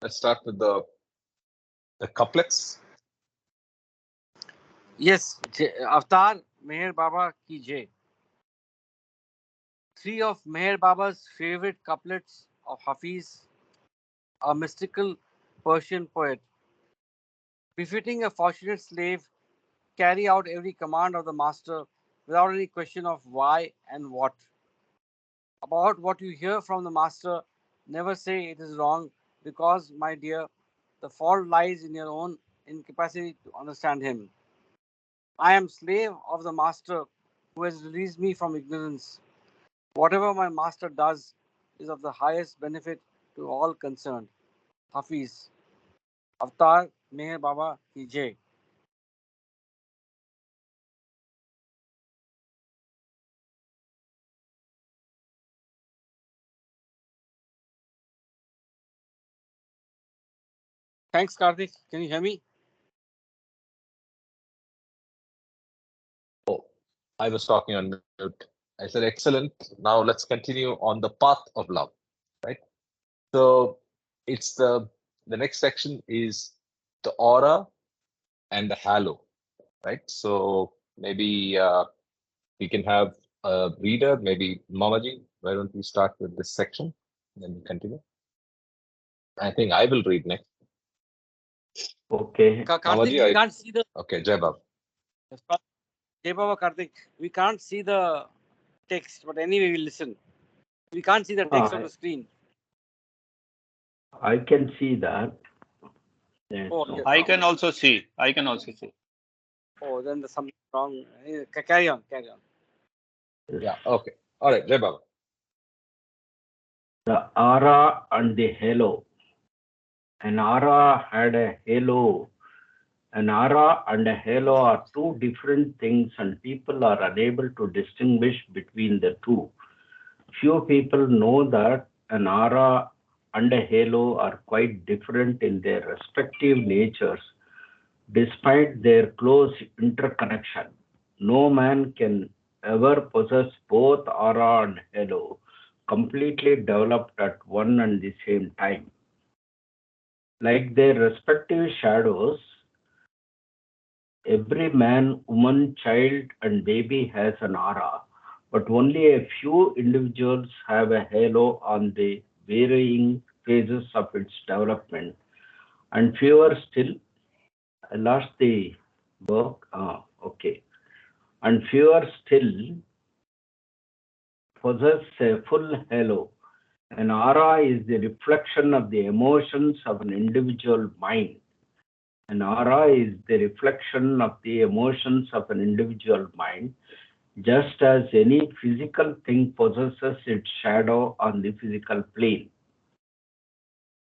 Let's start with the couplets. Yes, Avatar Meher Baba ki Jai. Three of Meher Baba's favorite couplets of Hafiz, a mystical Persian poet. Befitting a fortunate slave, carry out every command of the master without any question of why and what. About what you hear from the master, never say it is wrong because, my dear, the fault lies in your own incapacity to understand him. I am slave of the master who has released me from ignorance. Whatever my master does is of the highest benefit to all concerned. Hafiz. Avatar Meher Baba ki Jai. Thanks, Karthik. Can you hear me? Oh, I was talking on mute. I said excellent. Now let's continue on the path of love, right? So it's the next section is the aura and the halo, right? So maybe we can have a reader, maybe Mamaji. Why don't we start with this section, then we continue? I think I will read next. Okay. Karthik, Mamaji, we can't see the. okay, Jai Bab. Jai Baba Karthik, we can't see the text, but anyway, we listen. We can't see the text on the screen. I can see that. Yes. Oh, okay. I can also see. I can also see. Oh, then there's something wrong. Carry on, carry on. Yeah, okay. All right, Jai Baba. The aura and the halo. An aura had a halo. An aura and a halo are two different things, and people are unable to distinguish between the two. Few people know that an aura and a halo are quite different in their respective natures, despite their close interconnection. No man can ever possess both aura and halo completely developed at one and the same time. Like their respective shadows, every man, woman, child, and baby has an aura, but only a few individuals have a halo on the varying phases of its development, and fewer still. I lost the work. Okay. And fewer still possess a full halo. An aura is the reflection of the emotions of an individual mind. An aura is the reflection of the emotions of an individual mind, just as any physical thing possesses its shadow on the physical plane.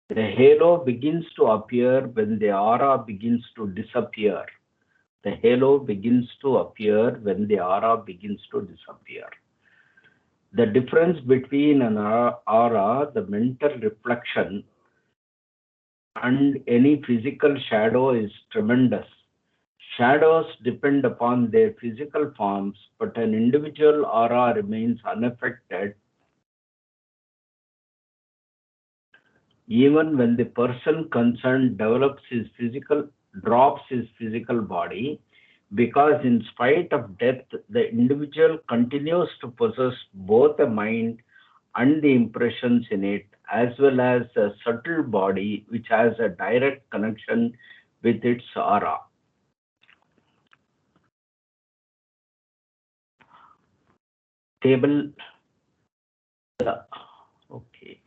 The halo begins to appear when the aura begins to disappear. The halo begins to appear when the aura begins to disappear. The difference between an aura, the mental reflection, and any physical shadow is tremendous. Shadows depend upon their physical forms, but an individual aura remains unaffected even when the person concerned drops his physical body, because in spite of death, the individual continues to possess both the mind and the impressions in it, as well as a subtle body which has a direct connection with its aura. Table. Okay.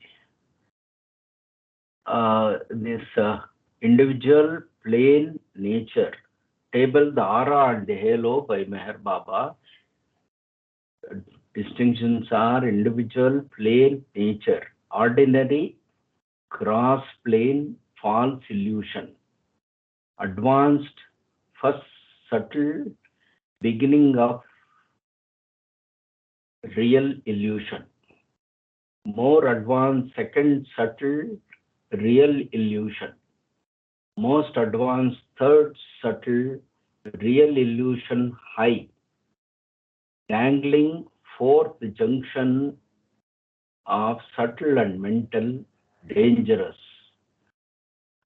This individual plane nature. Table the aura and the halo by Meher Baba. Distinctions are individual plane nature, ordinary cross plane false illusion, advanced first subtle beginning of real illusion, more advanced second subtle real illusion, most advanced third subtle real illusion high, dangling fourth junction of subtle and mental dangerous,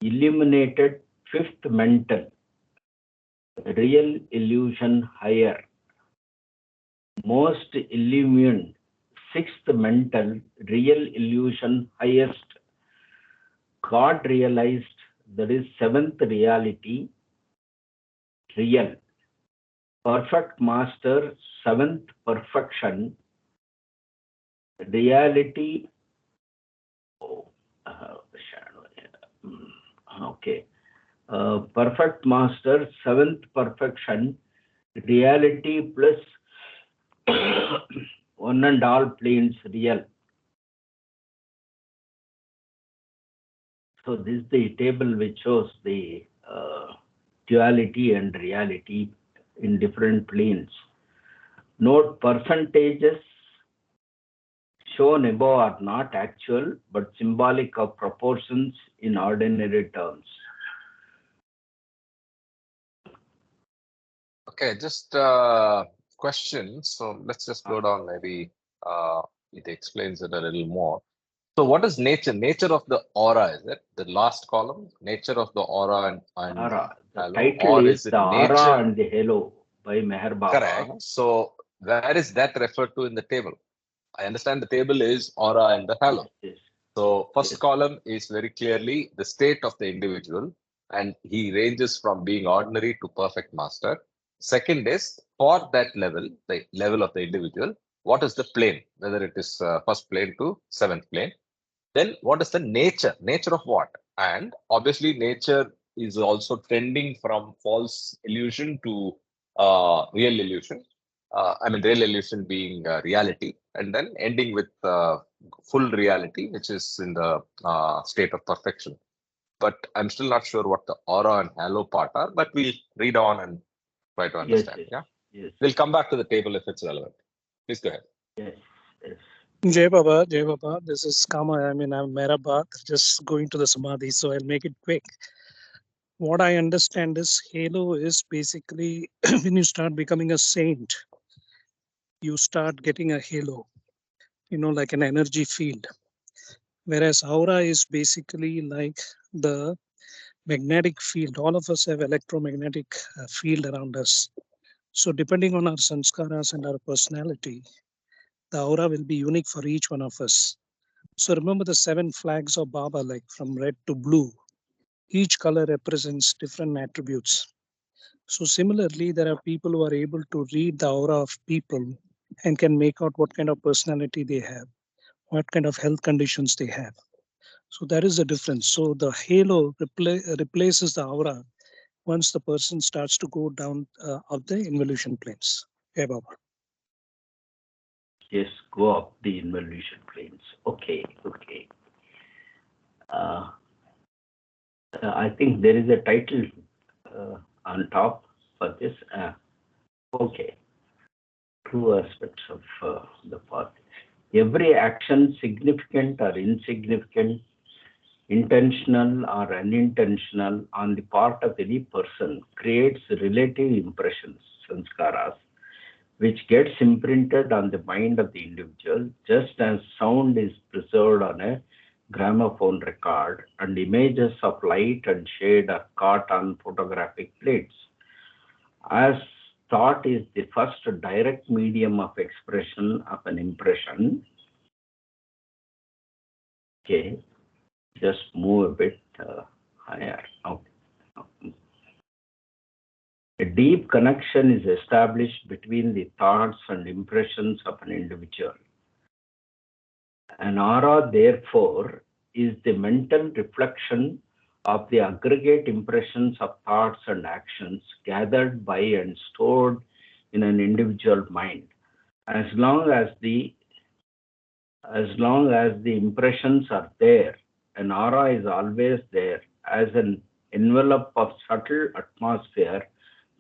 illuminated fifth mental, real illusion higher, most illumined sixth mental, real illusion highest, God realized, that is seventh reality, real, perfect master, seventh perfection, reality. Oh, okay. Perfect master, seventh perfection, reality plus one and all planes real. So this is the table which shows the duality and reality in different planes. Note percentages shown above are not actual but symbolic of proportions in ordinary terms. Okay, just question. So let's just go down. Maybe it explains it a little more. So what is nature? Nature of the aura, is it? The last column? Nature of the aura and Aura. The halo? title Or is is it The Aura nature? and the Halo by Meher Baba. Correct. So where is that referred to in the table? I understand the table is aura and the halo. Yes. So first Yes. column is very clearly the state of the individual, and he ranges from being ordinary to perfect master. Second is for that level, the level of the individual, what is the plane, whether it is first plane to seventh plane. Then what is the nature? Nature of what? And obviously nature is also trending from false illusion to real illusion. I mean, real illusion being reality, and then ending with full reality, which is in the state of perfection. But I'm still not sure what the aura and halo part are, but we'll read on and try to understand. Yes. Yeah. Yes. We'll come back to the table if it's relevant. Please go ahead. Yes. Yes. Jai Baba, this is Kama. I mean, I'm Merabad, just going to the Samadhi, so I'll make it quick. What I understand is halo is basically when you start becoming a saint, you start getting a halo, like an energy field. Whereas aura is basically like the magnetic field. All of us have electromagnetic field around us. So depending on our sanskaras and our personality, the aura will be unique for each one of us. So remember the 7 flags of Baba, like from red to blue. Each color represents different attributes. So similarly, there are people who are able to read the aura of people and can make out what kind of personality they have, what kind of health conditions they have. So that is the difference. So the halo replaces the aura once the person starts to go down of the involution planes. Yeah, Baba. Yes, go up the involution planes. Okay. I think there is a title on top for this. Okay. 2 aspects of the path. Every action, significant or insignificant, intentional or unintentional, on the part of any person, creates relative impressions, sanskaras, which gets imprinted on the mind of the individual, just as sound is preserved on a gramophone record and images of light and shade are caught on photographic plates. As thought is the first direct medium of expression of an impression. Okay, just move a bit higher. Okay. A deep connection is established between the thoughts and impressions of an individual. An aura, therefore, is the mental reflection of the aggregate impressions of thoughts and actions gathered by and stored in an individual mind. As long as the impressions are there, an aura is always there as an envelope of subtle atmosphere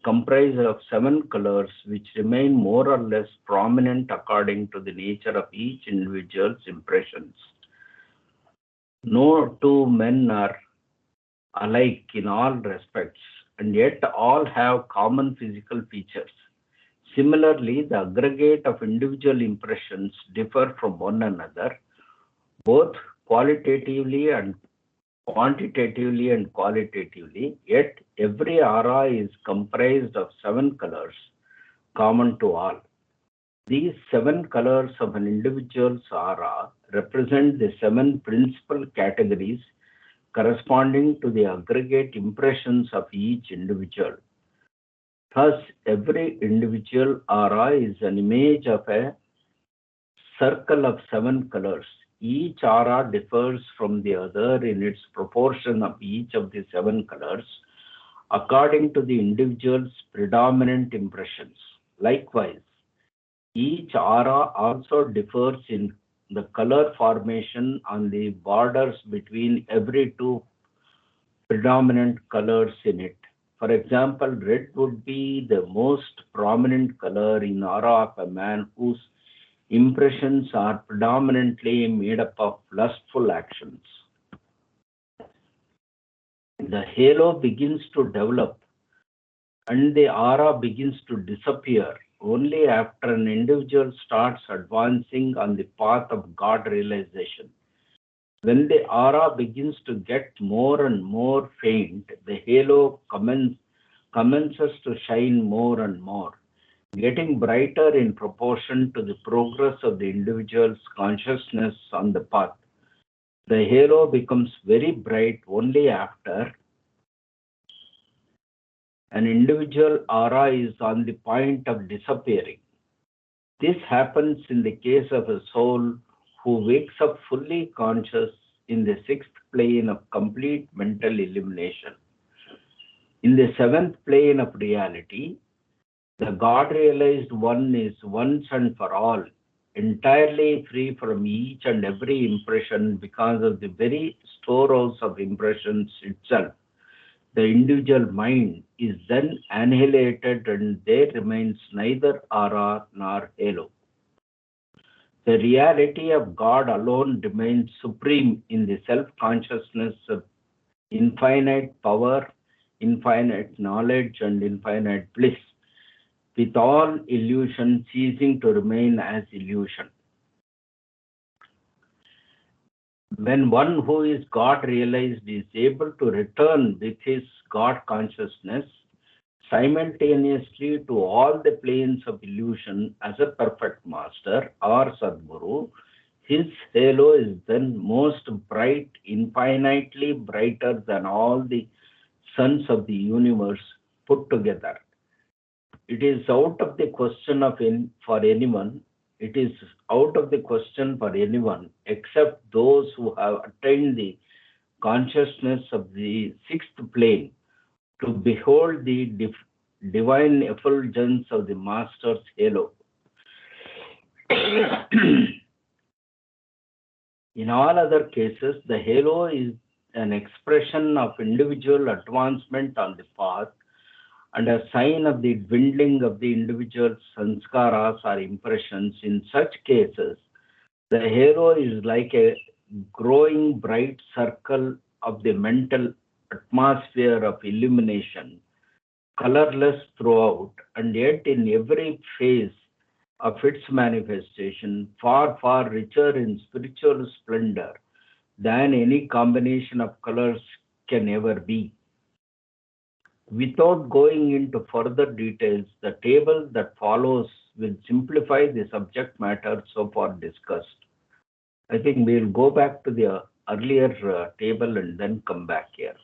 comprised of 7 colors which remain more or less prominent according to the nature of each individual's impressions. No 2 men are alike in all respects, and yet all have common physical features. Similarly, the aggregate of individual impressions differ from one another, both qualitatively and quantitatively and qualitatively, yet every aura is comprised of 7 colors common to all. These 7 colors of an individual's aura represent the 7 principal categories corresponding to the aggregate impressions of each individual. Thus, every individual aura is an image of a circle of 7 colors. Each aura differs from the other in its proportion of each of the 7 colors according to the individual's predominant impressions. Likewise, each aura also differs in the color formation on the borders between every 2 predominant colors in it. For example, red would be the most prominent color in aura of a man whose impressions are predominantly made up of lustful actions. The halo begins to develop and the aura begins to disappear only after an individual starts advancing on the path of God realization. When the aura begins to get more and more faint, the halo commences to shine more and more, getting brighter in proportion to the progress of the individual's consciousness on the path. The halo becomes very bright only after an individual aura is on the point of disappearing. This happens in the case of a soul who wakes up fully conscious in the 6th plane of complete mental illumination. In the 7th plane of reality, the God-realized one is once and for all, entirely free from each and every impression because of the very storehouse of impressions itself. The individual mind is then annihilated and there remains neither aura nor halo. The reality of God alone remains supreme in the self-consciousness of infinite power, infinite knowledge, and infinite bliss, with all illusion ceasing to remain as illusion. When one who is God realized is able to return with his God consciousness simultaneously to all the planes of illusion as a perfect master or Sadguru, his halo is then most bright, infinitely brighter than all the suns of the universe put together. It is out of the question for anyone. It is out of the question for anyone except those who have attained the consciousness of the 6th plane to behold the divine effulgence of the Master's halo. In all other cases, the halo is an expression of individual advancement on the path and a sign of the dwindling of the individual's sanskaras or impressions. In such cases, the halo is like a growing bright circle of the mental atmosphere of illumination, colorless throughout, and yet in every phase of its manifestation, far, far richer in spiritual splendor than any combination of colors can ever be. Without going into further details, the table that follows will simplify the subject matter so far discussed. I think we'll go back to the earlier table and then come back here,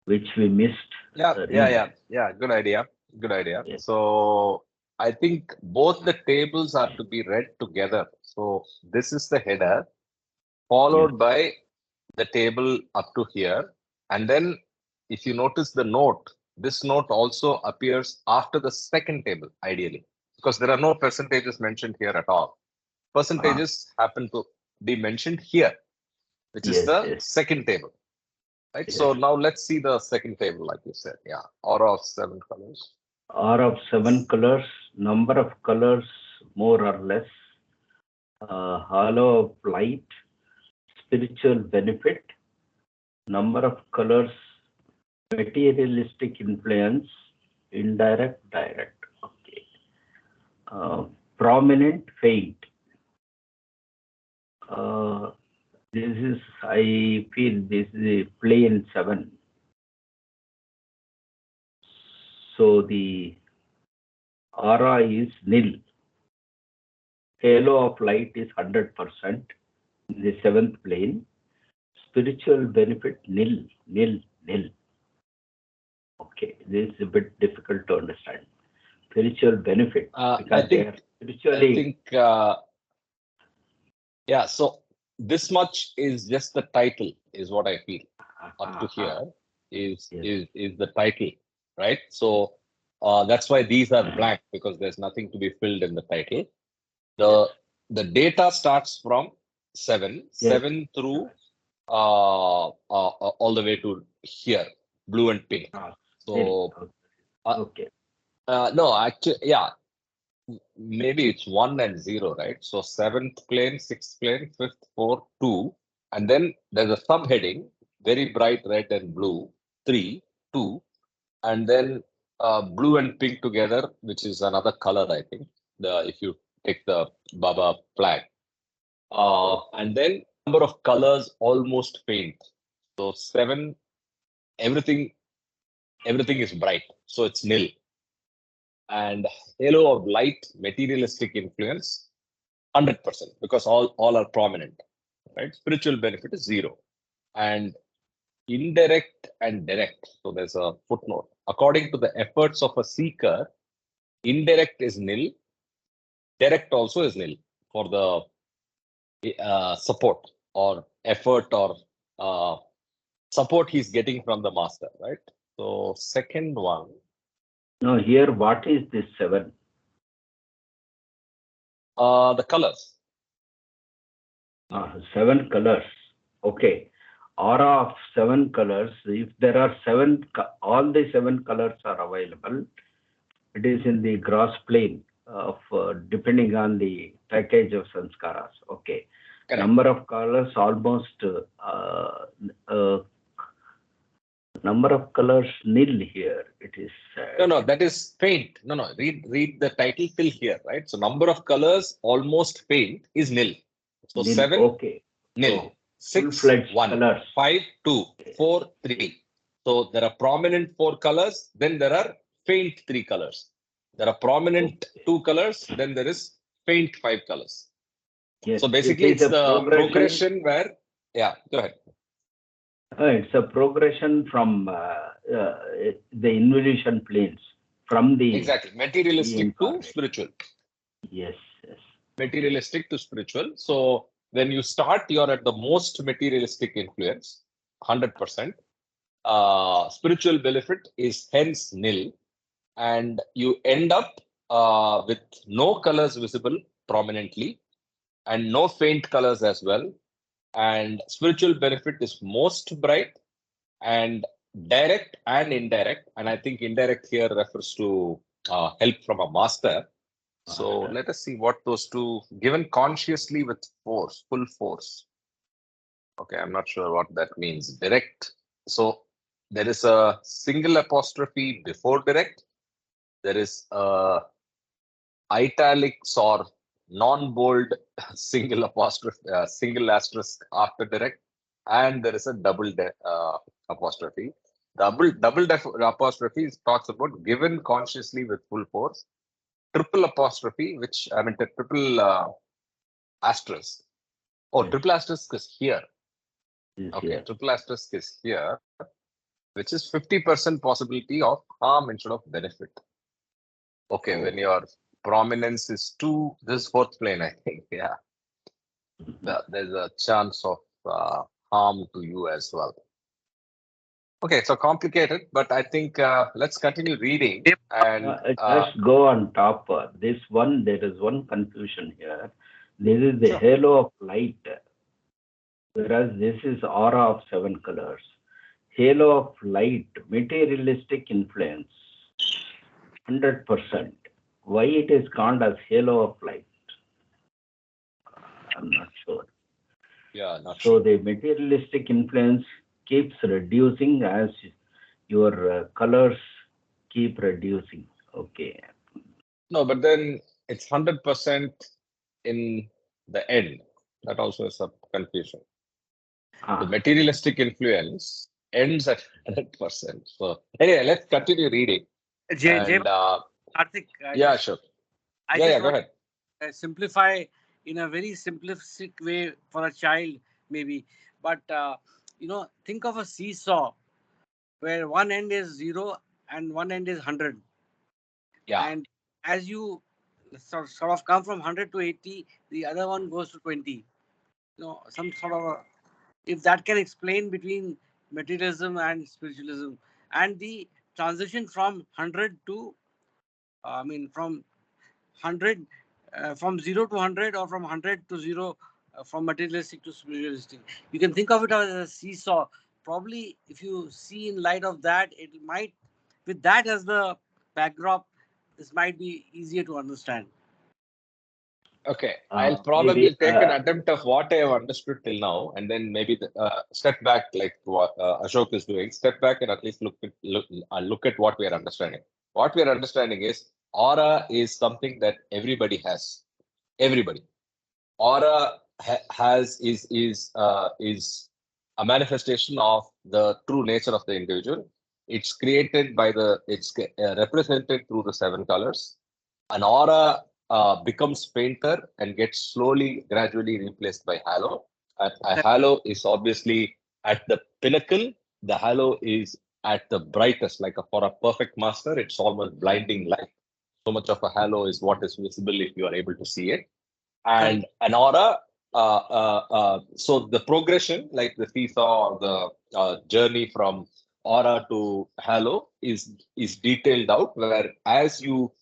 which we missed. Yeah. Good idea. Yes. So I think both the tables are to be read together. So this is the header, followed by the table up to here. And then if you notice the note, this note also appears after the second table, ideally, because there are no percentages mentioned here at all. Percentages happen to be mentioned here, which is the second table. Right. So now let's see the second table, like you said. Yeah. Aura of 7 colors. Aura of 7 colors, number of colors more or less, halo of light, spiritual benefit, number of colors, materialistic influence, indirect, direct. Okay. Prominent, faint. This is, I feel this is a plane 7. So the aura is nil. Halo of light is 100% in the 7th plane. Spiritual benefit nil, nil, nil. Okay, this is a bit difficult to understand. Spiritual benefit because they are spiritually. I think yeah. So this much is just the title, is what I feel. Up to here is the title, right? So that's why these are blank, because there's nothing to be filled in the title. The data starts from 7 through all the way to here, blue and pink. So Okay. no, actually, yeah, maybe it's 1 and 0, right? So 7th plane, 6th plane, 5th, 4, 2, and then there's a subheading, very bright red and blue, 3, 2, and then blue and pink together, which is another color, I think. If you take the Baba flag, and then number of colors almost faint. So 7, everything is bright, so it's nil. And halo of light, materialistic influence, 100%, because all are prominent, right? Spiritual benefit is 0. And indirect and direct, so there's a footnote. According to the efforts of a seeker, indirect is nil, direct also is nil for the support or effort or support he's getting from the master, right? So second one. No, here what is this 7? The colors. 7 colors. Okay. Aura of 7 colors. If there are 7, all the 7 colors are available. It is in the gross plane of depending on the package of sanskaras. Okay. Correct. Number of colors almost number of colors nil here. It is no, that is faint. No, read the title till here, right? So number of colors almost faint is nil. So nil. 7, okay. nil. So 6, 1, colors. 5, 2, 4, 3. So there are prominent 4 colors, then there are faint 3 colors. There are prominent 2 colors, then there is faint 5 colors. Yes, So basically it's the progression where, go ahead. It's a progression from the involution planes, from the exactly materialistic to spiritual. Yes. Materialistic to spiritual. So when you start, you're at the most materialistic influence, 100%. Spiritual benefit is hence nil, and you end up with no colors visible prominently and no faint colors as well. And spiritual benefit is most bright and direct and indirect. And I think indirect here refers to help from a master. So let us see what those two, given consciously with force, full force. Okay, I'm not sure what that means. Direct. So there is a single apostrophe before direct. There is a italics or non-bold single apostrophe, single asterisk after direct, and there is a double apostrophe. Double apostrophe talks about given consciously with full force. Triple apostrophe, which I mean triple asterisk. Oh, triple asterisk is here. Okay, triple asterisk is here, which is 50% possibility of harm instead of benefit. Okay, when your prominence is 2, this is 4th plane, I think. Yeah, there's a chance of harm to you as well. Okay, so complicated, but I think let's continue reading and just go on top. This one, there is one confusion here. This is the halo of light, whereas this is aura of 7 colors. Halo of light, materialistic influence, 100%. Why it is called as halo of light? I'm not sure. Yeah, not sure. So the materialistic influence keeps reducing as your colors keep reducing. Okay. No, but then it's 100% in the end. That also is a confusion. The materialistic influence ends at 100%. So anyway, let's continue reading. And Karthik, yeah, sure. I Yeah, just go want ahead. to simplify in a very simplistic way for a child, maybe. But think of a seesaw where one end is 0 and one end is 100. Yeah. And as you sort of come from 100 to 80, the other one goes to 20. Some sort of if that can explain between materialism and spiritualism and the transition from 100 to, from 100, from 0 to 100, or from 100 to 0, from materialistic to spiritualistic. You can think of it as a seesaw. Probably, if you see in light of that, it might, with that as the backdrop, this might be easier to understand. Okay, I'll probably take an attempt of what I have understood till now, and then maybe step back, like what Ashok is doing. Step back and at least look at what we are understanding. What we are understanding is aura is something that everybody has. Everybody. Aura is a manifestation of the true nature of the individual. It's created by it's represented through the 7 colors. An aura becomes fainter and gets slowly, gradually replaced by halo. A halo is obviously at the pinnacle. The halo is at the brightest, for a perfect master, it's almost blinding light. So much of a halo is what is visible if you are able to see it. And an aura, so the progression, like the seesaw or the journey from aura to halo is detailed out, where as you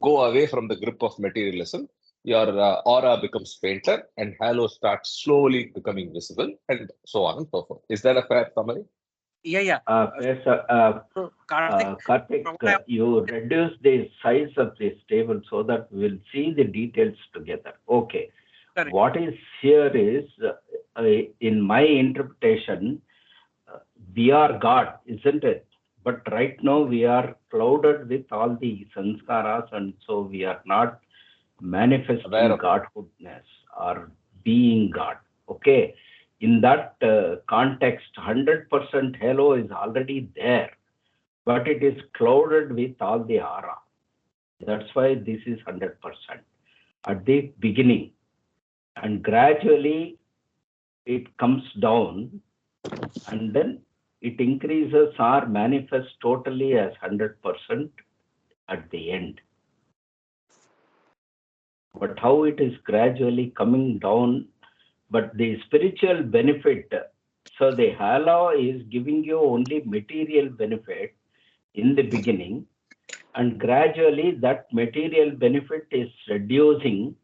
go away from the grip of materialism, your aura becomes fainter and halo starts slowly becoming visible, and so on and so forth. Is that a fair summary? Yeah. Karthik, you reduce the size of this table so that we'll see the details together. Okay. Correct. What is here is, in my interpretation, we are God, isn't it? But right now we are clouded with all the sanskaras, and so we are not manifesting godhoodness or being God. Okay. In that context, 100% halo is already there, but it is clouded with all the aura. That's why this is 100% at the beginning. And gradually it comes down, and then it increases or manifests totally as 100% at the end. But how it is gradually coming down, but the spiritual benefit, so the halo is giving you only material benefit in the beginning, and gradually that material benefit is reducing,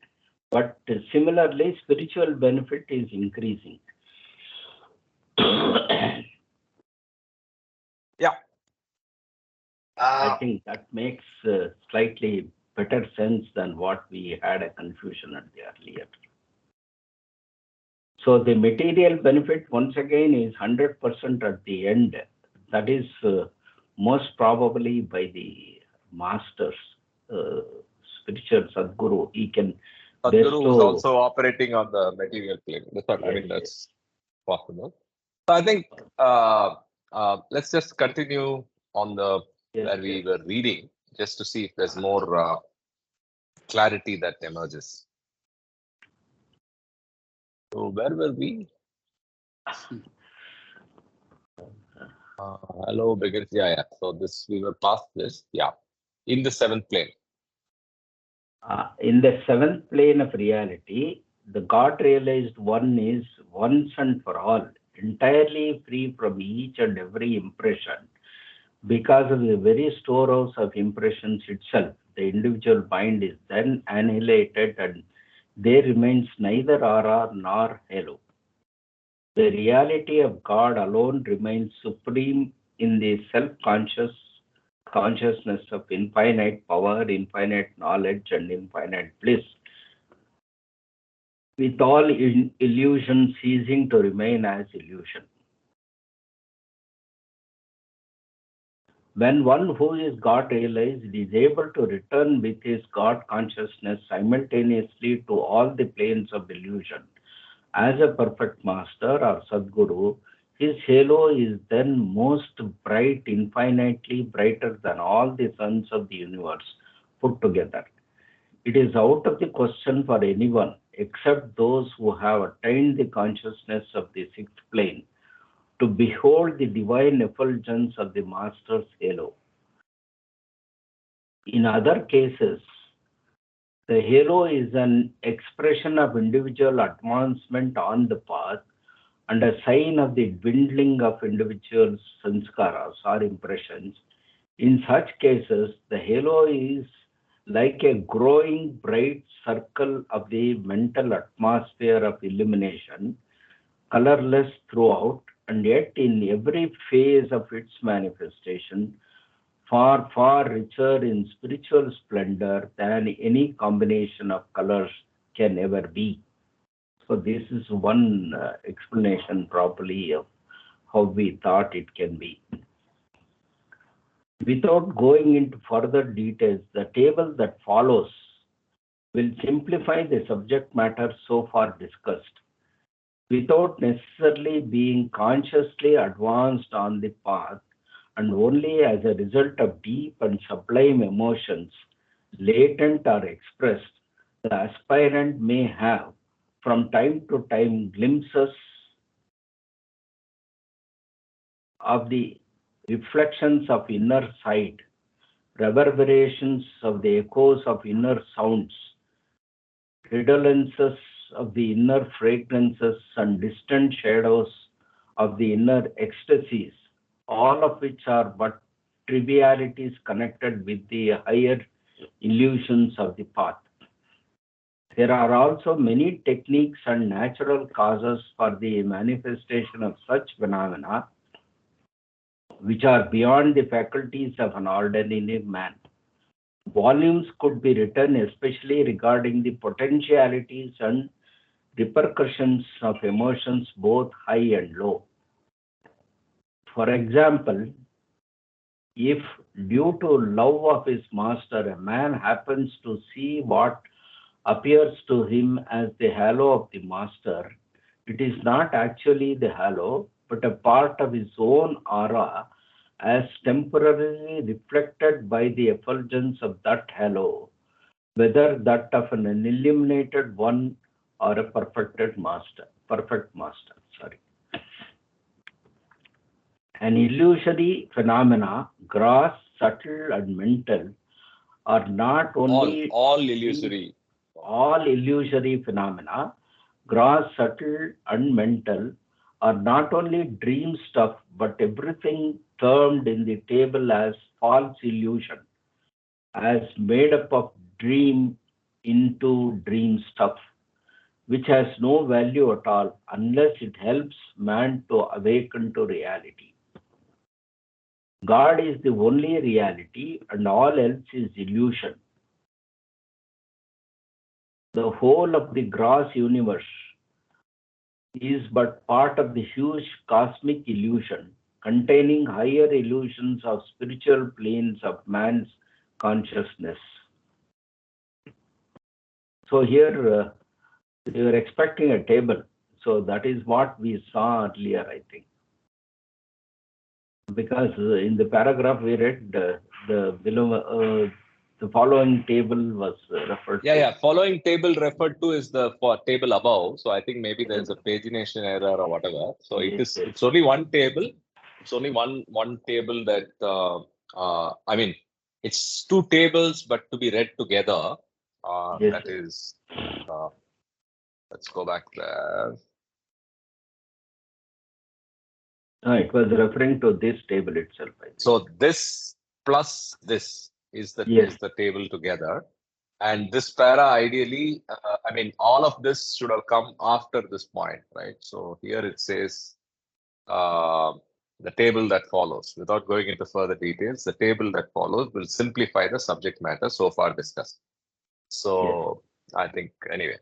but similarly spiritual benefit is increasing. Yeah. I think that makes slightly better sense than what we had a confusion at the earlier. So the material benefit once again is 100% at the end. That is most probably by the masters, spiritual Sadguru. He can Sadguru is also operating on the material plane. That's possible. So I think let's just continue on the where we were reading, just to see if there's more clarity that emerges. So where were we? Hello begins. Yeah. So we were past this. Yeah. In the 7th plane. In the 7th plane of reality, the God realized one is once and for all, entirely free from each and every impression. Because of the very storehouse of impressions itself, the individual mind is then annihilated, and there remains neither aura nor halo. The reality of God alone remains supreme in the self-consciousness of infinite power, infinite knowledge, and infinite bliss, with all illusion ceasing to remain as illusion. When one who is God realized is able to return with his God consciousness simultaneously to all the planes of illusion, as a perfect master or Sadguru, his halo is then most bright, infinitely brighter than all the suns of the universe put together. It is out of the question for anyone except those who have attained the consciousness of the sixth plane to behold the divine effulgence of the Master's halo. In other cases, the halo is an expression of individual advancement on the path and a sign of the dwindling of individual sanskaras or impressions. In such cases, the halo is like a growing bright circle of the mental atmosphere of illumination, colorless throughout, and yet in every phase of its manifestation, far, far richer in spiritual splendor than any combination of colors can ever be. So this is one explanation properly of how we thought it can be. Without going into further details, the table that follows will simplify the subject matter so far discussed, without necessarily being consciously advanced on the path, and only as a result of deep and sublime emotions, latent or expressed, the aspirant may have from time to time glimpses of the reflections of inner sight, reverberations of the echoes of inner sounds, redolence of the inner fragrances, and distant shadows of the inner ecstasies, all of which are but trivialities connected with the higher illusions of the path. There are also many techniques and natural causes for the manifestation of such phenomena, which are beyond the faculties of an ordinary man. Volumes could be written, especially regarding the potentialities and repercussions of emotions, both high and low. For example, if due to love of his master, a man happens to see what appears to him as the halo of the master, it is not actually the halo, but a part of his own aura as temporarily reflected by the effulgence of that halo, whether that of an illuminated one or a perfect master. An illusory phenomena, gross, subtle, and mental, are not only all illusory. All illusory phenomena, gross, subtle, and mental, are not only dream stuff, but everything termed in the table as false illusion, as made up of dream into dream stuff, which has no value at all unless it helps man to awaken to reality. God is the only reality and all else is illusion. The whole of the gross universe is but part of the huge cosmic illusion containing higher illusions of spiritual planes of man's consciousness. So here you are expecting a table. So that is what we saw earlier, I think. Because in the paragraph we read, the below, the following table was referred to. Yeah. Following table referred to is the table above. So I think maybe there's a pagination error or whatever. So Yes. it's only one table. It's only one table that I mean, it's two tables, but to be read together. Yes. That is. Let's go back there. It was referring to this table itself, I think. So this plus this is the table together, and this para ideally, I mean, all of this should have come after this point, right? So here it says the table that follows. Without going into further details, the table that follows will simplify the subject matter so far discussed. So I think anyway,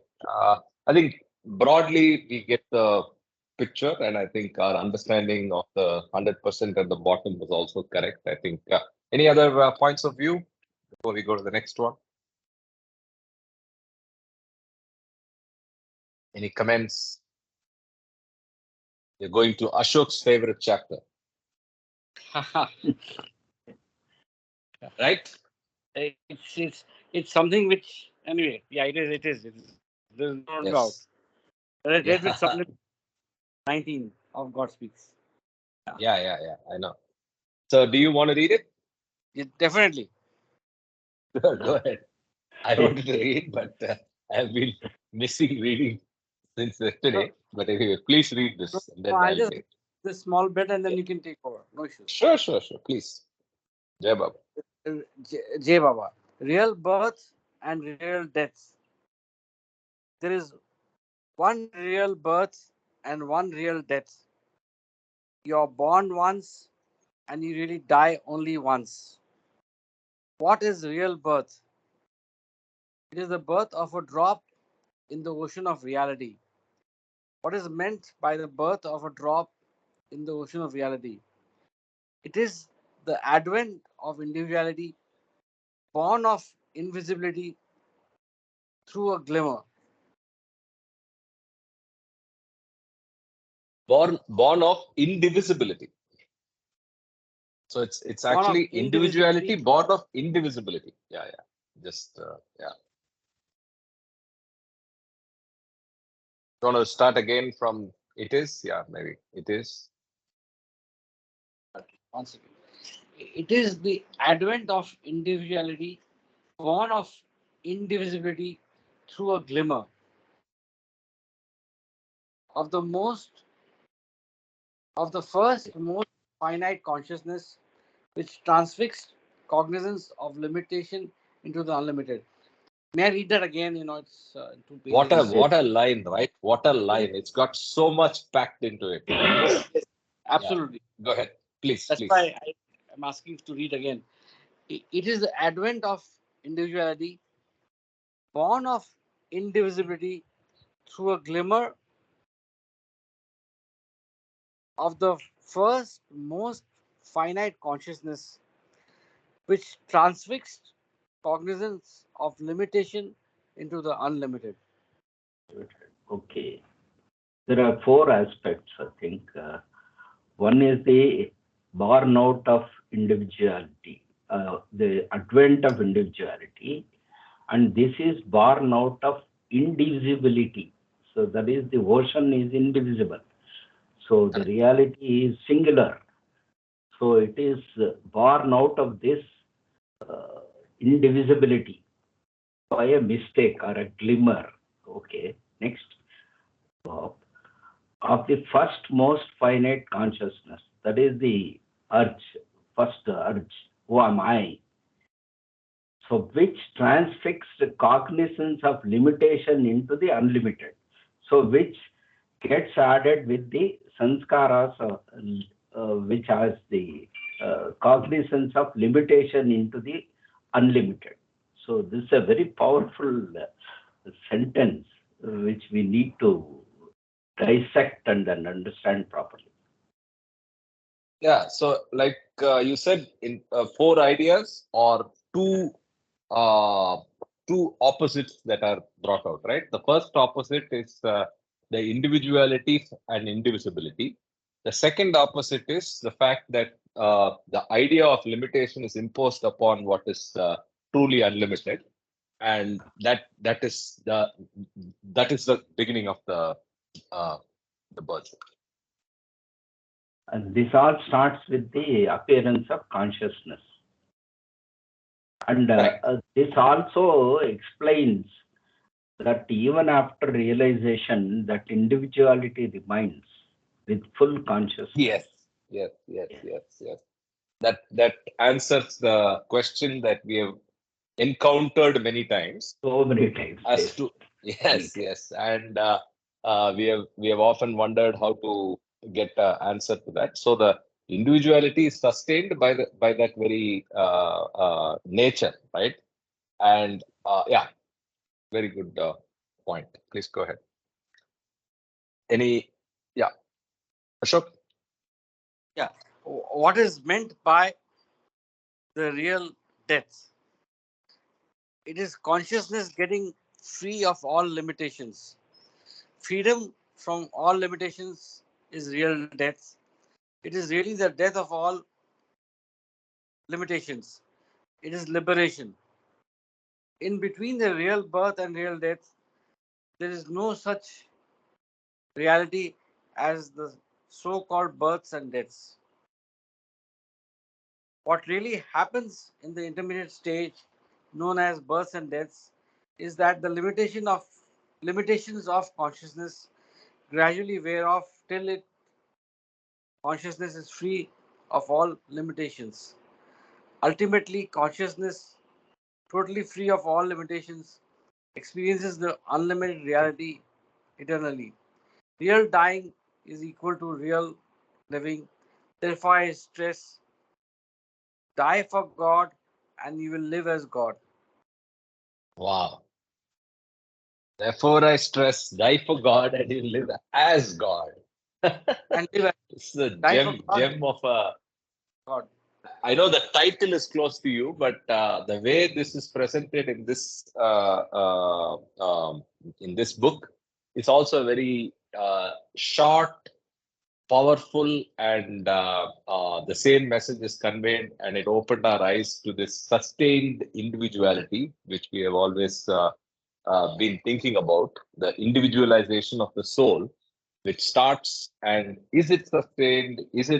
I think broadly we get the picture, and I think our understanding of the 100% at the bottom was also correct. I think any other points of view before we go to the next one? Any comments? You're going to Ashok's favorite chapter, right? It's something which, anyway, yeah, it is. There's no doubt. Yes. Read Yeah. with some 19 of God Speaks. Yeah. I know. So, do you want to read it? Yeah, definitely. Go ahead. I wanted to read, but I've been missing reading since So, yesterday. But anyway, please read this, and then I'll I'll just read. this small bit and then Yeah. you can take over. No issues. Sure. Please. Jai Baba. J Baba. Real births and real deaths. There is one real birth and one real death. You're born once and you really die only once. What is real birth? It is the birth of a drop in the ocean of reality. What is meant by the birth of a drop in the ocean of reality? It is the advent of individuality, born of invisibility through a glimmer. Born of indivisibility. So it's Born of actually individuality, indivisibility. born of indivisibility. Yeah. Just yeah. Want to start again from it is? Yeah, maybe it is. Once again. It is the advent of individuality, born of indivisibility through a glimmer of the first most finite consciousness which transfixed cognizance of limitation into the unlimited. May I read that again? It's 2 pages. What a line, right? What a line! It's got so much packed into it. Yeah. Absolutely. Go ahead, please. That's why I am asking to read again. It is the advent of individuality, born of indivisibility through a glimmer of the first most finite consciousness which transfixed cognizance of limitation into the unlimited. Okay. There are four aspects, I think. One is the born out of individuality, the advent of individuality, and this is born out of indivisibility. So that is the ocean is indivisible. So the reality is singular. So it is born out of this uh, indivisibility by a mistake or a glimmer. Okay. Next. Of the first most finite consciousness, that is the urge, first urge, who am I? So which transfixed cognizance of limitation into the unlimited. So which gets added with the sanskaras, which has the cognizance of limitation into the unlimited. So this is a very powerful sentence which we need to dissect and then understand properly. Yeah. So, like you said, in four ideas or uh, two opposites that are brought out, right? The first opposite is the individuality and indivisibility. The second opposite is the fact that the idea of limitation is imposed upon what is truly unlimited, and that is the beginning of the birth. And this all starts with the appearance of consciousness. And this also explains that even after realization, that individuality remains with full consciousness. Yes. That answers the question that we have encountered many times. So many times. As to yes, and we have often wondered how to get an answer to that. So the individuality is sustained by that very nature, right? And yeah, very good point. Please go ahead. Yeah, Ashok? Yeah. What is meant by the real death? It is consciousness getting free of all limitations. Freedom from all limitations is real death. It is really the death of all limitations. It is liberation. In between the real birth and real death, there is no such reality as the so called births and deaths. What really happens in the intermediate stage, known as births and deaths, is that the limitations of consciousness gradually wear off till it consciousness is free of all limitations. Ultimately, consciousness, totally free of all limitations, experiences the unlimited reality eternally. Real dying is equal to real living. Therefore, I stress die for God and you will live as God. Wow. Therefore, I stress, die for God and you live as God. And live as It's a die for God, gem of a. God. I know the title is close to you, but the way this is presented in this book is also very short, powerful, and the same message is conveyed, and it opened our eyes to this sustained individuality, which we have always been thinking about, the individualization of the soul, which starts, and is it sustained? Is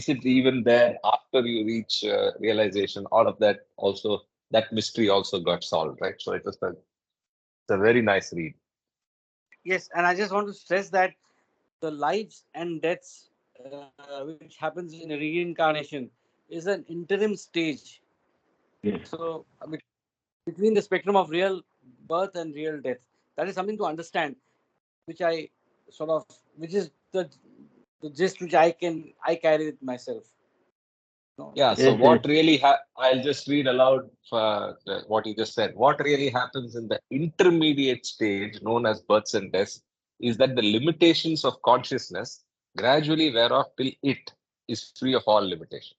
it even there after you reach realization? All of that also, that mystery also got solved, right? So it's a very nice read. Yes, and I just want to stress that the lives and deaths which happens in reincarnation is an interim stage. Yes. So between the spectrum of real birth and real death, that is something to understand, which I sort of, which is the gist which I carry with myself. No, Yeah. So Yes, yes. what really I'll just read aloud what you just said. What really happens in the intermediate stage, known as births and deaths, is that the limitations of consciousness gradually wear off till it is free of all limitation.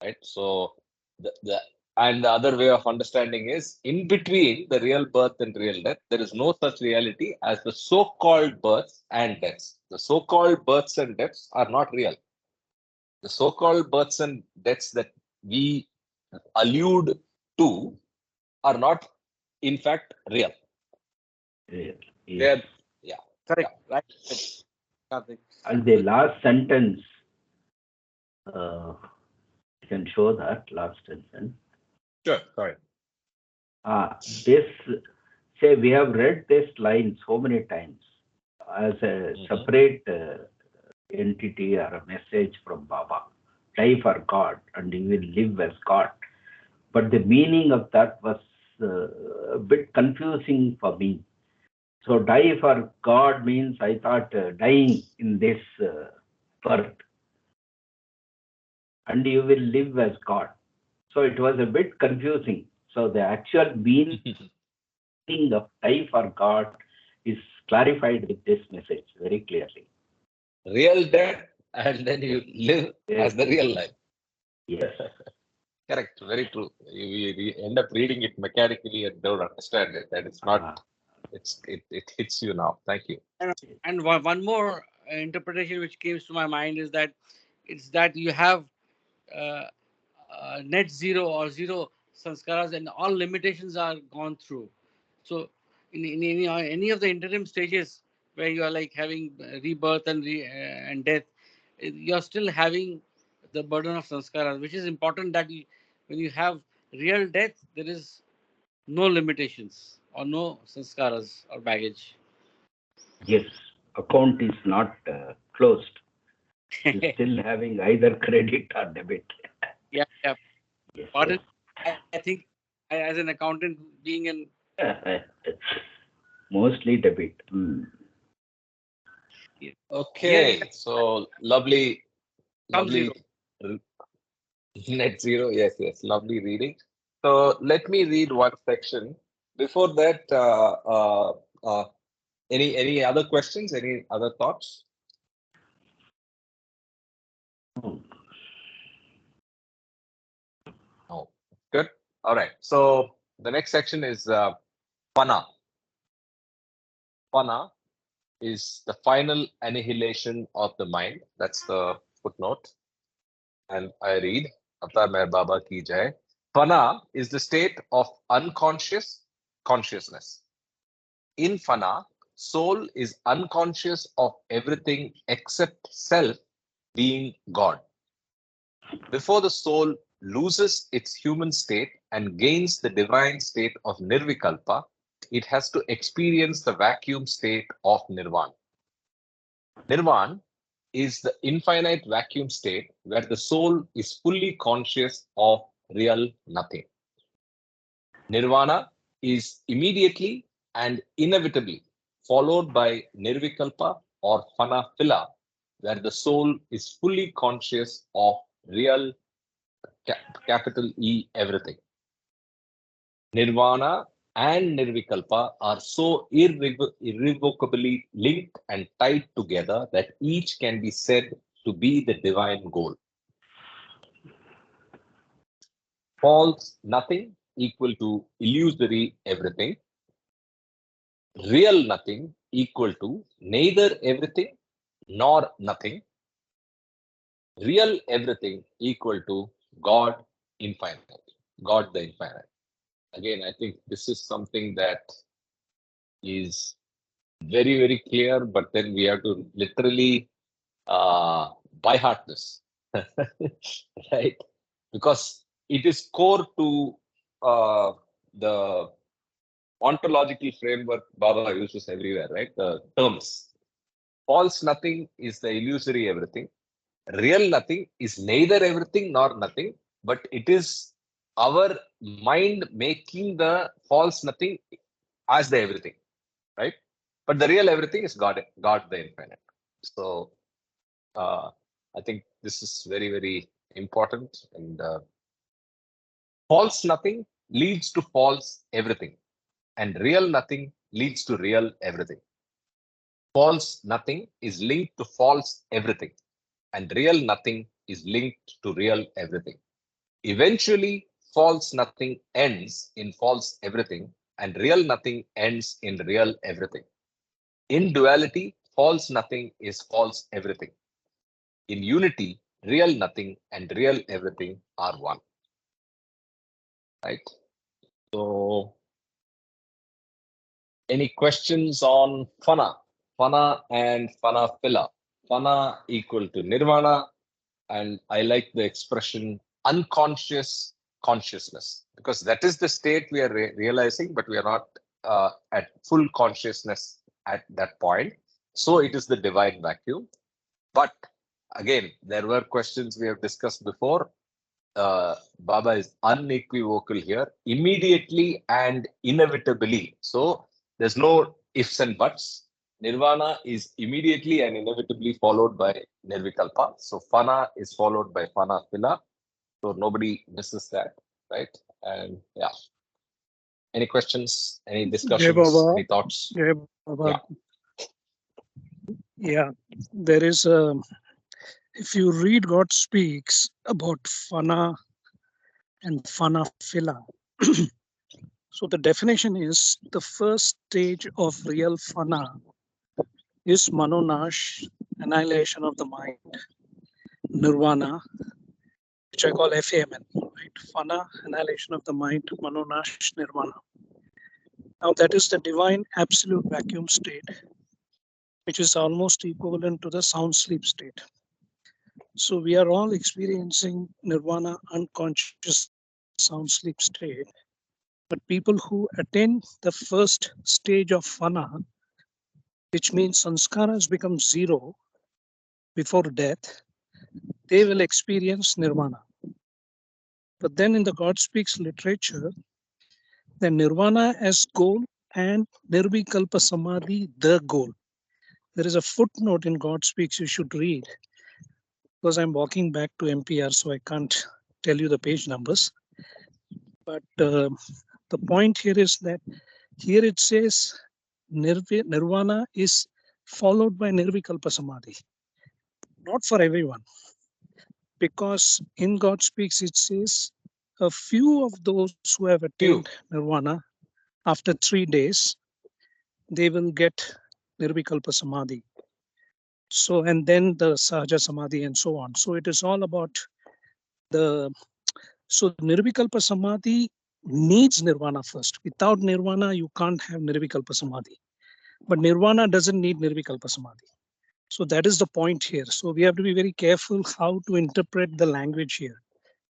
Right. So the and the other way of understanding is in between the real birth and real death, there is no such reality as the so-called births and deaths. The so-called births and deaths are not real. The so-called births and deaths that we allude to are not, in fact, real. Yes. They're, yeah, yeah. correct, right? Karthik. And the last sentence, you can show that last sentence. Sure, sorry. This, say, we have read this line so many times as a separate entity or a message from Baba. Die for God and you will live as God. But the meaning of that was a bit confusing for me. So die for God means I thought dying in this birth and you will live as God. So it was a bit confusing. So the actual meaning of die for God is clarified with this message very clearly. Real death, and then you live Yes, as the real life. yes. Correct, very true. We end up reading it mechanically and don't understand it, and it's not. It hits you now. Thank you. And one more interpretation which came to my mind is that it's that you have uh, net zero or zero sanskaras and all limitations are gone through. So in any of the interim stages where you are like having rebirth and death, you're still having the burden of sanskaras, which is important that when you have real death, there is no limitations or no sanskaras or baggage. Yes, account is not closed. You're still having either credit or debit. Yeah. Yes, Pardon. I think as an accountant, being an yes. Mostly debit. here Okay, so lovely, comes zero. lovely net zero. Yes, yes, lovely reading. So let me read one section. Before that, any other questions? Any other thoughts? Hmm. No. Good. All right. So the next section is Pana. Pana. is the final annihilation of the mind. That's the footnote. And I read, Avatar Meher Baba ki jai. Fana is the state of unconscious consciousness. In Fana, soul is unconscious of everything except self being God. Before the soul loses its human state and gains the divine state of Nirvikalpa, it has to experience the vacuum state of Nirvana. Nirvana is the infinite vacuum state where the soul is fully conscious of real nothing. Nirvana is immediately and inevitably followed by Nirvikalpa or Fana Phila, where the soul is fully conscious of real capital E everything. Nirvana and Nirvikalpa are so irrevocably linked and tied together that each can be said to be the divine goal. False nothing equal to illusory everything. Real nothing equal to neither everything nor nothing. Real everything equal to God infinite, God the infinite. Again, I think this is something that is very, very clear, but then we have to literally by heart this, right? Because it is core to the ontological framework Baba uses everywhere, right? The terms. False nothing is the illusory everything. Real nothing is neither everything nor nothing, but it is our mind making the false nothing as the everything, right? But the real everything is God, God the infinite. So I think this is very, very important. And false nothing leads to false everything, and real nothing leads to real everything. False nothing is linked to false everything, and real nothing is linked to real everything. Eventually, false nothing ends in false everything, and real nothing ends in real everything. In duality, false nothing is false everything. In unity, real nothing and real everything are one. Right? So, any questions on Fana? Fana and Fana Phila. Fana equal to Nirvana, and I like the expression unconscious consciousness, because that is the state we are realizing, but we are not at full consciousness at that point. So it is the divine vacuum. But again, there were questions we have discussed before. Baba is unequivocal here, immediately and inevitably. So there's no ifs and buts. Nirvana is immediately and inevitably followed by Nirvikalpa. So Fana is followed by Fana Phila. So nobody misses that, right? And yeah. Any questions? Any Jai discussions? Baba. Any thoughts? Jai Baba. Yeah. Yeah, there is a. If you read God speaks about Fana and Fana Phila, so the definition is the first stage of real Fana is Manonash, annihilation of the mind, Nirvana, which I call FAMN, right? Fana, annihilation of the mind, Manonash, Nirvana. Now that is the divine absolute vacuum state, which is almost equivalent to the sound sleep state. So we are all experiencing Nirvana, unconscious sound sleep state. But people who attain the first stage of Fana, which means sanskaras become zero before death, they will experience Nirvana. But then in the God Speaks literature, the Nirvana as goal and Nirvikalpa Samadhi the goal. There is a footnote in God Speaks you should read, because I'm walking back to MPR, so I can't tell you the page numbers. But the point here is that here it says Nirvana is followed by Nirvikalpa Samadhi. Not for everyone, because in God Speaks it says a few of those who have attained Nirvana after 3 days, they will get Nirvikalpa Samadhi. So, and then the Sahaja Samadhi and so on. So it is all about the, so Nirvikalpa Samadhi needs Nirvana first. Without Nirvana, you can't have Nirvikalpa Samadhi. But Nirvana doesn't need Nirvikalpa Samadhi. So that is the point here. So we have to be very careful how to interpret the language here,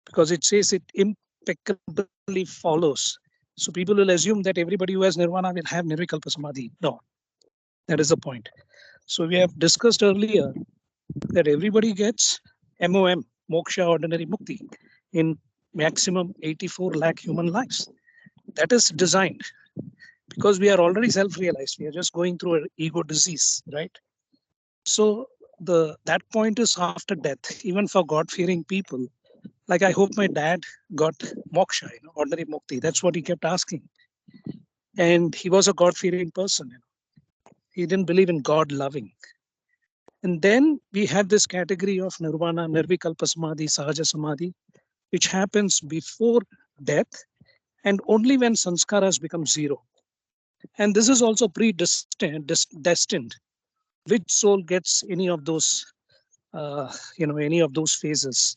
because it says it impeccably follows. So people will assume that everybody who has Nirvana will have Nirvikalpa Samadhi. No, that is the point. So we have discussed earlier that everybody gets MOM, Moksha Ordinary Mukti, in maximum 84 lakh human lives. That is designed because we are already self-realized. We are just going through an ego disease, right? So that point is after death, even for God-fearing people. Like I hope my dad got moksha, ordinary mukti. That's what he kept asking. And he was a God-fearing person. He didn't believe in God loving. And then we have this category of nirvana, nirvikalpa samadhi, sahaja samadhi, which happens before death and only when sanskaras become zero. And this is also predestined. Which soul gets any of those, any of those phases?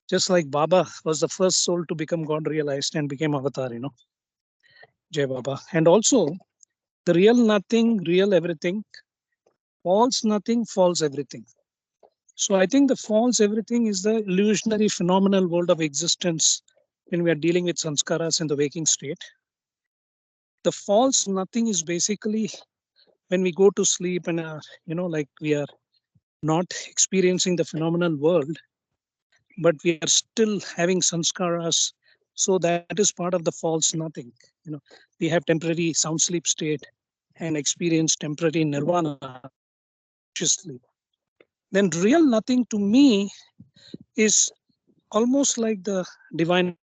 Just like Baba was the first soul to become God realized and became avatar, Jai Baba. And also the real nothing, real everything, false nothing, false everything. So I think the false everything is the illusionary phenomenal world of existence when we are dealing with sanskaras in the waking state. The false nothing is basically when we go to sleep and like we are not experiencing the phenomenal world, but we are still having sanskaras. So that is part of the false nothing. We have temporary sound sleep state and experience temporary nirvana consciously. Then real nothing to me is almost like the divine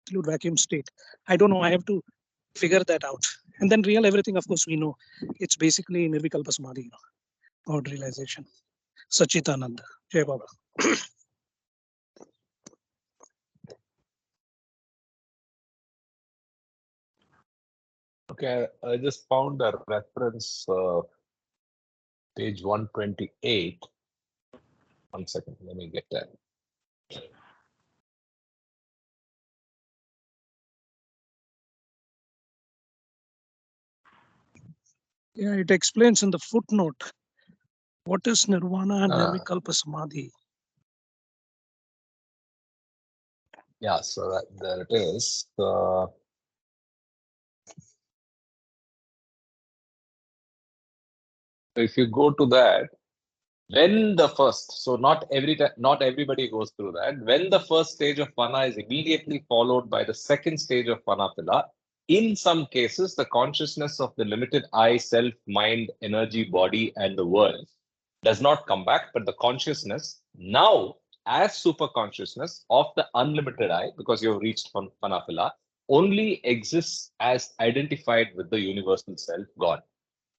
absolute vacuum state. I don't know. I have to figure that out. And then real everything, of course, we know it's basically Nirvikalpa Samadhi, God realization. Sachitananda. Jai Baba. Okay, I just found a reference, page 128. 1 second, let me get that. Yeah, it explains in the footnote what is Nirvana and Nirvikalpa Samadhi. Yeah, so there it is. If you go to that, when the first, so not everybody goes through that. When the first stage of pana is immediately followed by the second stage of panapila, in some cases, the consciousness of the limited I, self, mind, energy, body, and the world does not come back, but the consciousness now as super consciousness of the unlimited I, because you have reached panapila, only exists as identified with the universal self, God.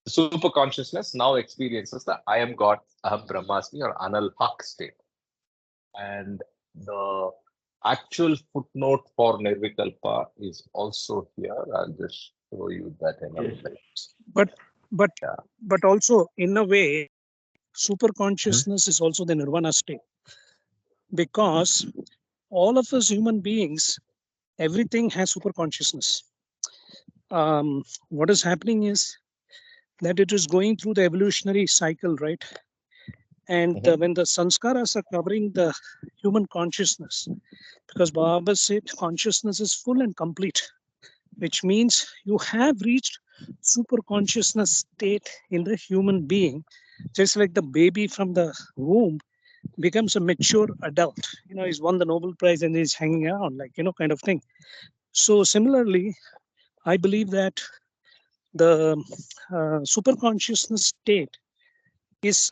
The super consciousness now experiences the I am God, Aham Brahmasmi or Anal Hak state. And the actual footnote for Nirvikalpa is also here. I'll just show you that in a minute. But also in a way, super consciousness is also the nirvana state, because all of us human beings, everything has super consciousness. What is happening is that it is going through the evolutionary cycle, right? And when the sanskaras are covering the human consciousness, because Baba said consciousness is full and complete, which means you have reached super consciousness state in the human being, just like the baby from the womb becomes a mature adult. He's won the Nobel Prize and he's hanging around, like, kind of thing. So similarly, I believe that the super consciousness state is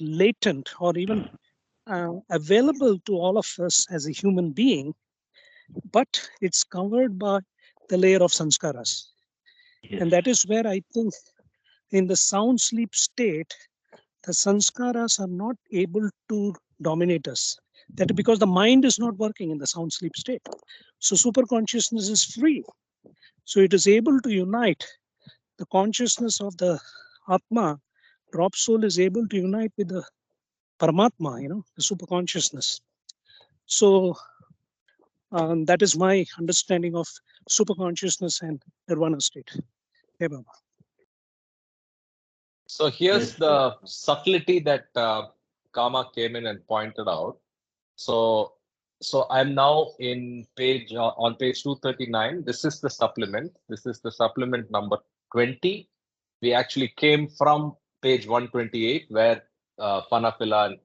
latent or even available to all of us as a human being, but it's covered by the layer of sanskaras. Yes. And that is where I think in the sound sleep state, the sanskaras are not able to dominate us. That because the mind is not working in the sound sleep state. So super consciousness is free. So it is able to unite the consciousness of the Atma, drop soul, is able to unite with the Paramatma, the super consciousness. So that is my understanding of super consciousness and Nirvana state. Hey, Baba. So here's Yes, the subtlety that Kama came in and pointed out. So I'm now in page on page 239. This is the supplement. This is the supplement number 20. We actually came from page 128 where Panapila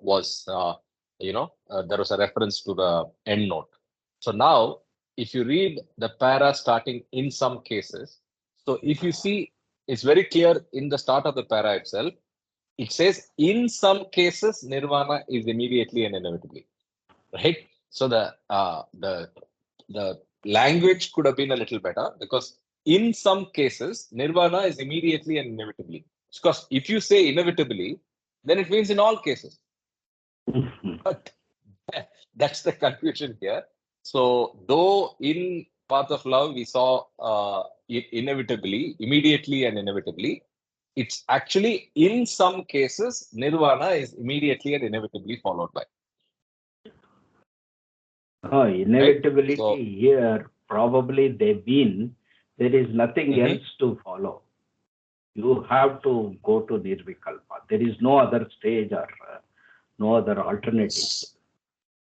was, there was a reference to the end note. So now, if you read the para starting in some cases, so if you see, it's very clear in the start of the para itself, it says in some cases, nirvana is immediately and inevitably, right? So the language could have been a little better because in some cases, nirvana is immediately and inevitably. Because if you say inevitably, then it means in all cases. But that's the confusion here. So though in Path of Love we saw inevitably, immediately and inevitably, it's actually in some cases nirvana is immediately and inevitably followed by. inevitability So- here, probably they've been, there is nothing Mhm. else to follow. You have to go to Nirvikalpa. There is no other stage or no other alternative.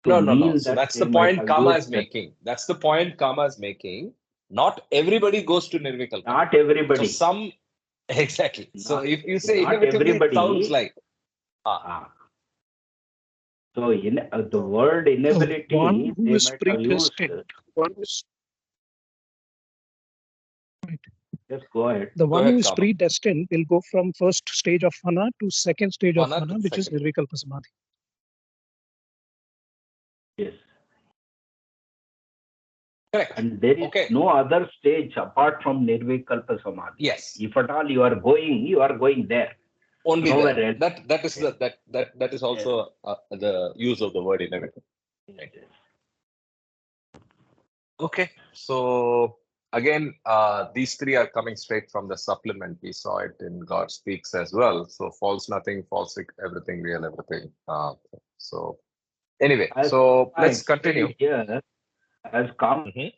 To No. mean So that that's they the might point have Kama used is that. making. That's the point Kama is making. Not everybody goes to Nirvikalpa. Not So everybody. some exactly. So Not- if you say not inevitably, it sounds everybody. like So in the word inability, One who they is might have used. predestined. One is Just go ahead. the Go one ahead, who is Kama. predestined will go from first stage of Fana to second stage of Fana to Fana, which is second. Nirvikalpa Samadhi. Yes. Correct. And there is Okay. no other stage apart from Nirvikalpa Samadhi. Yes. If at all you are going there. Only Nowhere there. else. That is that is also the use of the word inevitable. Right. Okay. So again, these three are coming straight from the supplement. We saw it in God Speaks as well. So false nothing, false everything, real everything. So anyway, As so I let's explained continue. here, as Kama Mhm.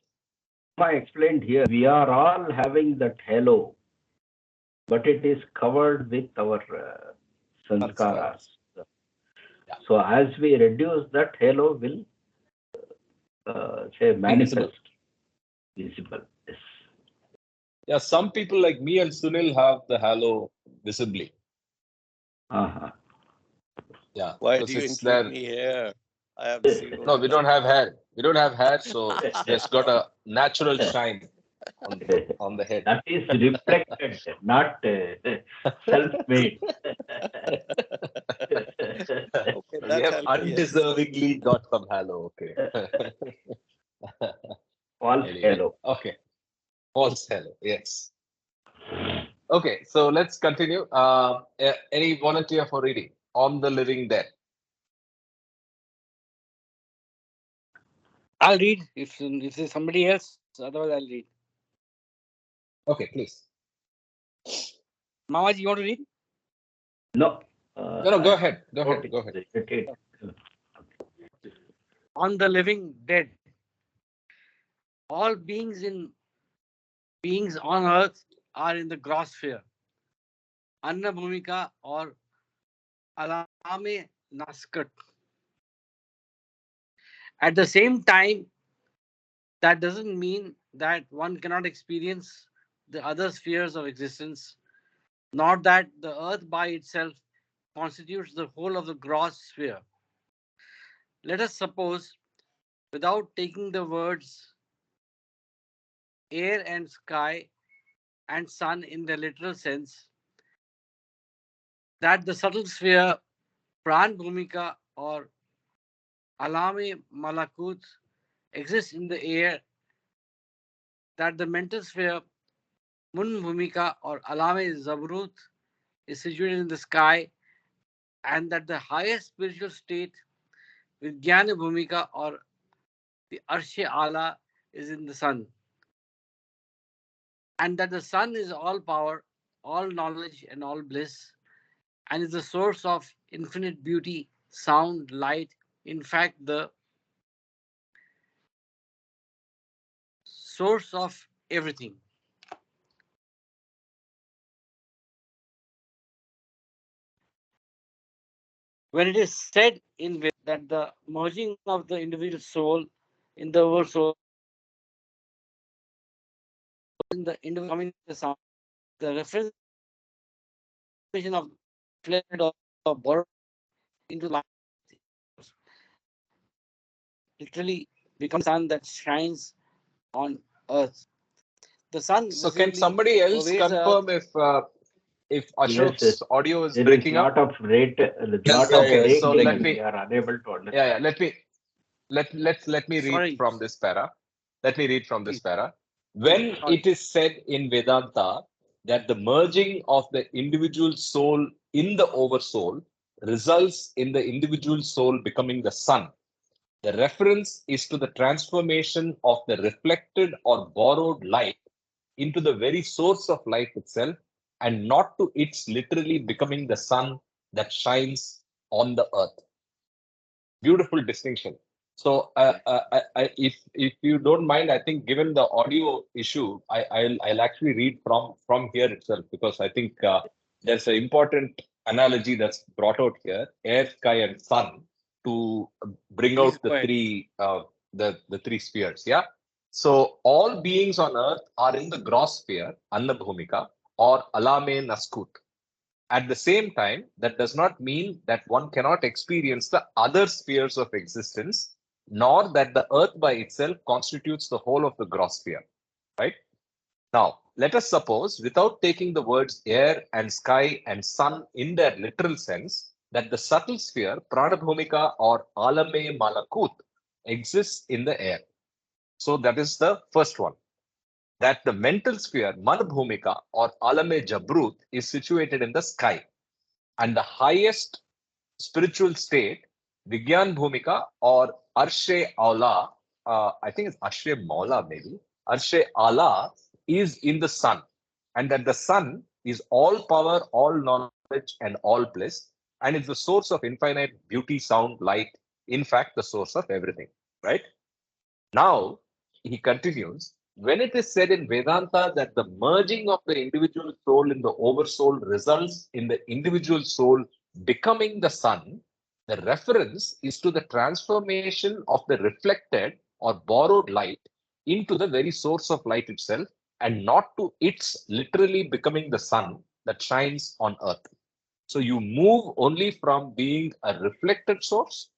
explained here, we are all having that halo, but it is covered with our sanskaras. Yeah. So as we reduce that, halo will say manifest, visible. Yes. Yeah, some people like me and Sunil have the halo visibly. Uh-huh. Yeah. Why because do you it's include there. me here? I have zero. No, we don't have hair. We don't have hair, so it's just got a natural shine on the head. That is reflected, not self-made. Okay, We that have helped. Yes. undeservingly got some halo. Okay. False Anyway, halo. okay. False halo. Yes. Okay, so let's continue. Any volunteer for reading On the Living Dead? I'll read if there's somebody else. Otherwise, I'll read. Okay, please. Mamaji, you want to read? No. No, go ahead. Go ahead. Go ahead. On the living dead. All beings on earth are in the gross sphere. Anna Bhumika or Alame Naskat. At the same time, that doesn't mean that one cannot experience the other spheres of existence, nor that the earth by itself constitutes the whole of the gross sphere. Let us suppose, without taking the words air and sky and sun in their literal sense, that the subtle sphere Pran Bhumika or Alame Malakut exists in the air, that the mental sphere Mun Bhumika or Alame Zabrut is situated in the sky, and that the highest spiritual state Vijnana Bhumika or the Arshe Ala is in the sun. and that the sun is all power, all knowledge, and all bliss, and is the source of infinite beauty, sound, light, in fact, the source of everything. When it is said in that the merging of the individual soul in the oversoul, in the individual coming to the sound, the reference of fled or borrowed into light literally becomes the sun that shines on earth. The sun So can visibly somebody else pervades the earth. confirm if Yes, yes. Ashok's audio is There is breaking up? lot of rate, Yes, lot of Okay, it's so breaking, let and breaking. we me are unable to yeah, understand. let me read Sorry, from this para. Let me read from this please. para. When Sorry. it is said in Vedanta that the merging of the individual soul in the oversoul results in the individual soul becoming the sun, the reference is to the transformation of the reflected or borrowed light into the very source of light itself, and not to its literally becoming the sun that shines on the earth. Beautiful distinction. So, if you don't mind, I think given the audio issue, I'll actually read from here itself, because I think there's an important analogy that's brought out here: air, sky, and sun, to bring Please out the go ahead. three spheres. Yeah. So all beings on earth are in the gross sphere, Annabhumika, or Alame Naskut. At the same time, that does not mean that one cannot experience the other spheres of existence, nor that the earth by itself constitutes the whole of the gross sphere. Right? Now, let us suppose, without taking the words air and sky and sun in their literal sense, that the subtle sphere, Pranabhumika or Alame Malakut, exists in the air. So that is the first one. That the mental sphere, Manabhumika or Alame Jabrut, is situated in the sky. And the highest spiritual state, Vigyan Bhumika or Arshe Aula, I think it's Arshe Maula maybe, Arshe Ala, is in the sun. And that the sun is all power, all knowledge, and all bliss, and is the source of infinite beauty, sound, light, in fact, the source of everything. Right? Now, he continues, when it is said in Vedanta that the merging of the individual soul in the oversoul results in the individual soul becoming the sun, the reference is to the transformation of the reflected or borrowed light into the very source of light itself, and not to its literally becoming the sun that shines on earth. So you move only from being a reflected source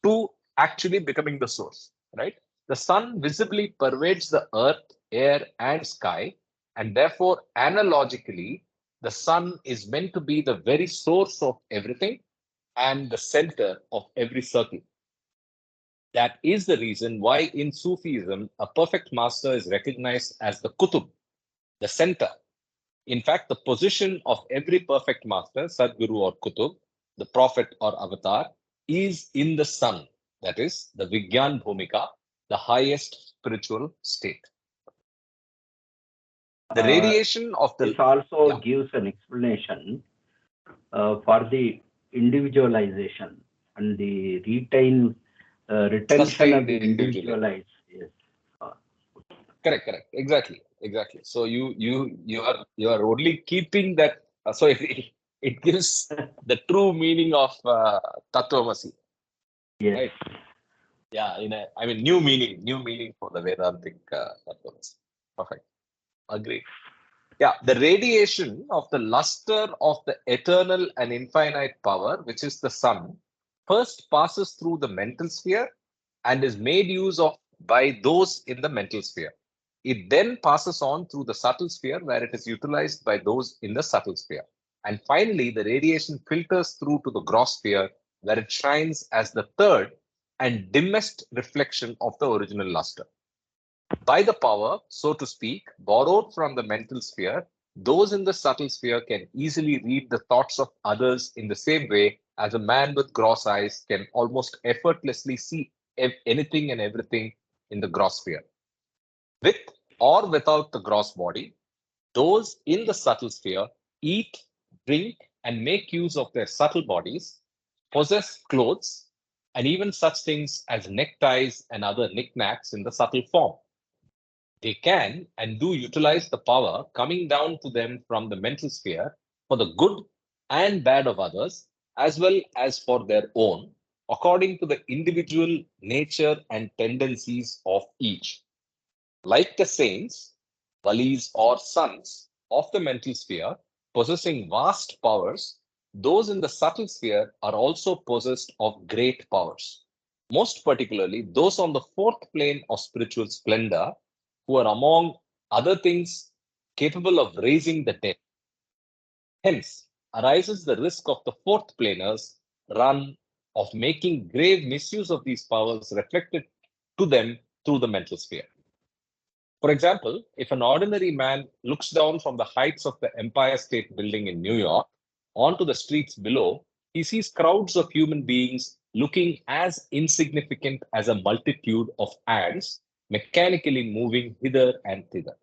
to actually becoming the source, right? The sun visibly pervades the earth, air, and sky, and therefore, analogically, the sun is meant to be the very source of everything and the center of every circle. That is the reason why in Sufism, a perfect master is recognized as the Qutub, the center. In fact, the position of every perfect master, Sadguru or Kutub, the prophet or avatar, is in the sun. That is the Vigyan Bhumika, the highest spiritual state. The Uh, radiation of this the also yeah, gives an explanation for the individualization and the retention of sustained the individually. individualized. Yes. Uh, Correct. Exactly. So you are only keeping that. So it gives the true meaning of Tattvamasi, yes. right? Yeah, I mean, new meaning for the Vedantic Tattvamasi. Perfect. Agreed. Yeah, the radiation of the luster of the eternal and infinite power, which is the sun, first passes through the mental sphere and is made use of by those in the mental sphere. It then passes on through the subtle sphere, where it is utilized by those in the subtle sphere. And finally, the radiation filters through to the gross sphere, where it shines as the third and dimmest reflection of the original luster. By the power, so to speak, borrowed from the mental sphere, those in the subtle sphere can easily read the thoughts of others in the same way as a man with gross eyes can almost effortlessly see anything and everything in the gross sphere. With or without the gross body, Those in the subtle sphere eat, drink, and make use of their subtle bodies, possess clothes, and even such things as neckties and other knickknacks in the subtle form. They can and do utilize the power coming down to them from the mental sphere for the good and bad of others, as well as for their own, according to the individual nature and tendencies of each. Like the saints, valis, or sons of the mental sphere, possessing vast powers, those in the subtle sphere are also possessed of great powers. Most particularly, those on the fourth plane of spiritual splendor, who are among other things capable of raising the dead. Hence arises the risk of the fourth planers run of making grave misuse of these powers reflected to them through the mental sphere. For example, if an ordinary man looks down from the heights of the Empire State Building in New York onto the streets below, he sees crowds of human beings looking as insignificant as a multitude of ants mechanically moving hither and thither.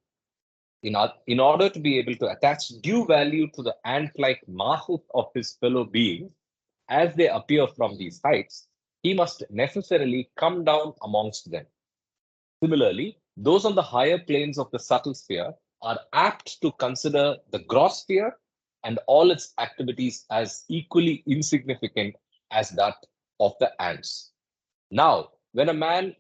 In order to be able to attach due value to the ant-like masses of his fellow beings as they appear from these heights, he must necessarily come down amongst them. Similarly, those on the higher planes of the subtle sphere are apt to consider the gross sphere and all its activities as equally insignificant as that of the ants. Now, when a man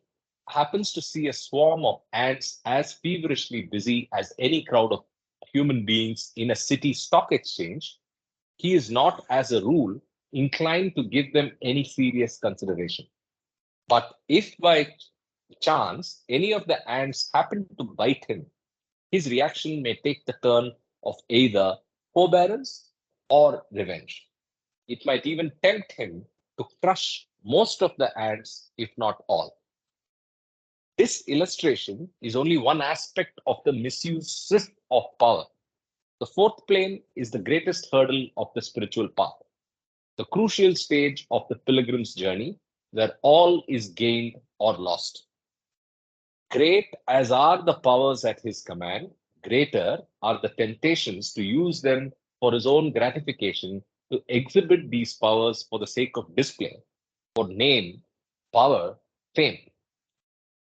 happens to see a swarm of ants as feverishly busy as any crowd of human beings in a city stock exchange, he is not, as a rule, inclined to give them any serious consideration. But if by chance any of the ants happen to bite him, his reaction may take the turn of either forbearance or revenge. It might even tempt him to crush most of the ants, if not all. This illustration is only one aspect of the misuse of power. The fourth plane is the greatest hurdle of the spiritual path, the crucial stage of the pilgrim's journey, where all is gained or lost. Great as are the powers at his command, greater are the temptations to use them for his own gratification, to exhibit these powers for the sake of display, for name, power, fame.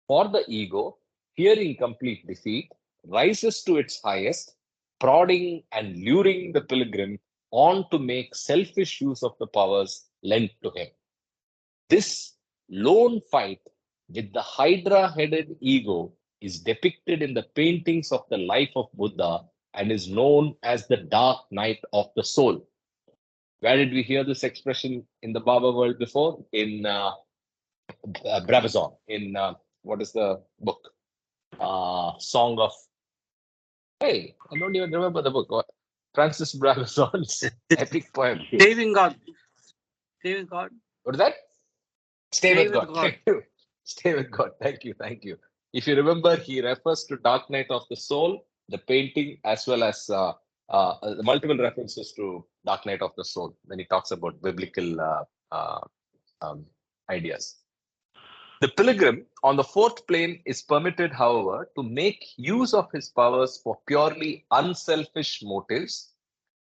For the ego, fearing complete defeat, rises to its highest, prodding and luring the pilgrim on to make selfish use of the powers lent to him. This lone fight with the hydra headed ego is depicted in the paintings of the life of Buddha and is known as the dark night of the soul. Where did we hear this expression in the Baba world before? In Brabazon, in what is the book? Song of, hey, I don't even remember the book. What? Francis Brabazon's epic poem. Saving God. Saving God. What is that? Stay Stay with with God. God. Thank you. Stay with God. Thank you. Thank you. If you remember, he refers to Dark Night of the Soul, the painting, as well as multiple references to Dark Night of the Soul when he talks about biblical um, ideas. The pilgrim on the fourth plane is permitted, however, to make use of his powers for purely unselfish motives,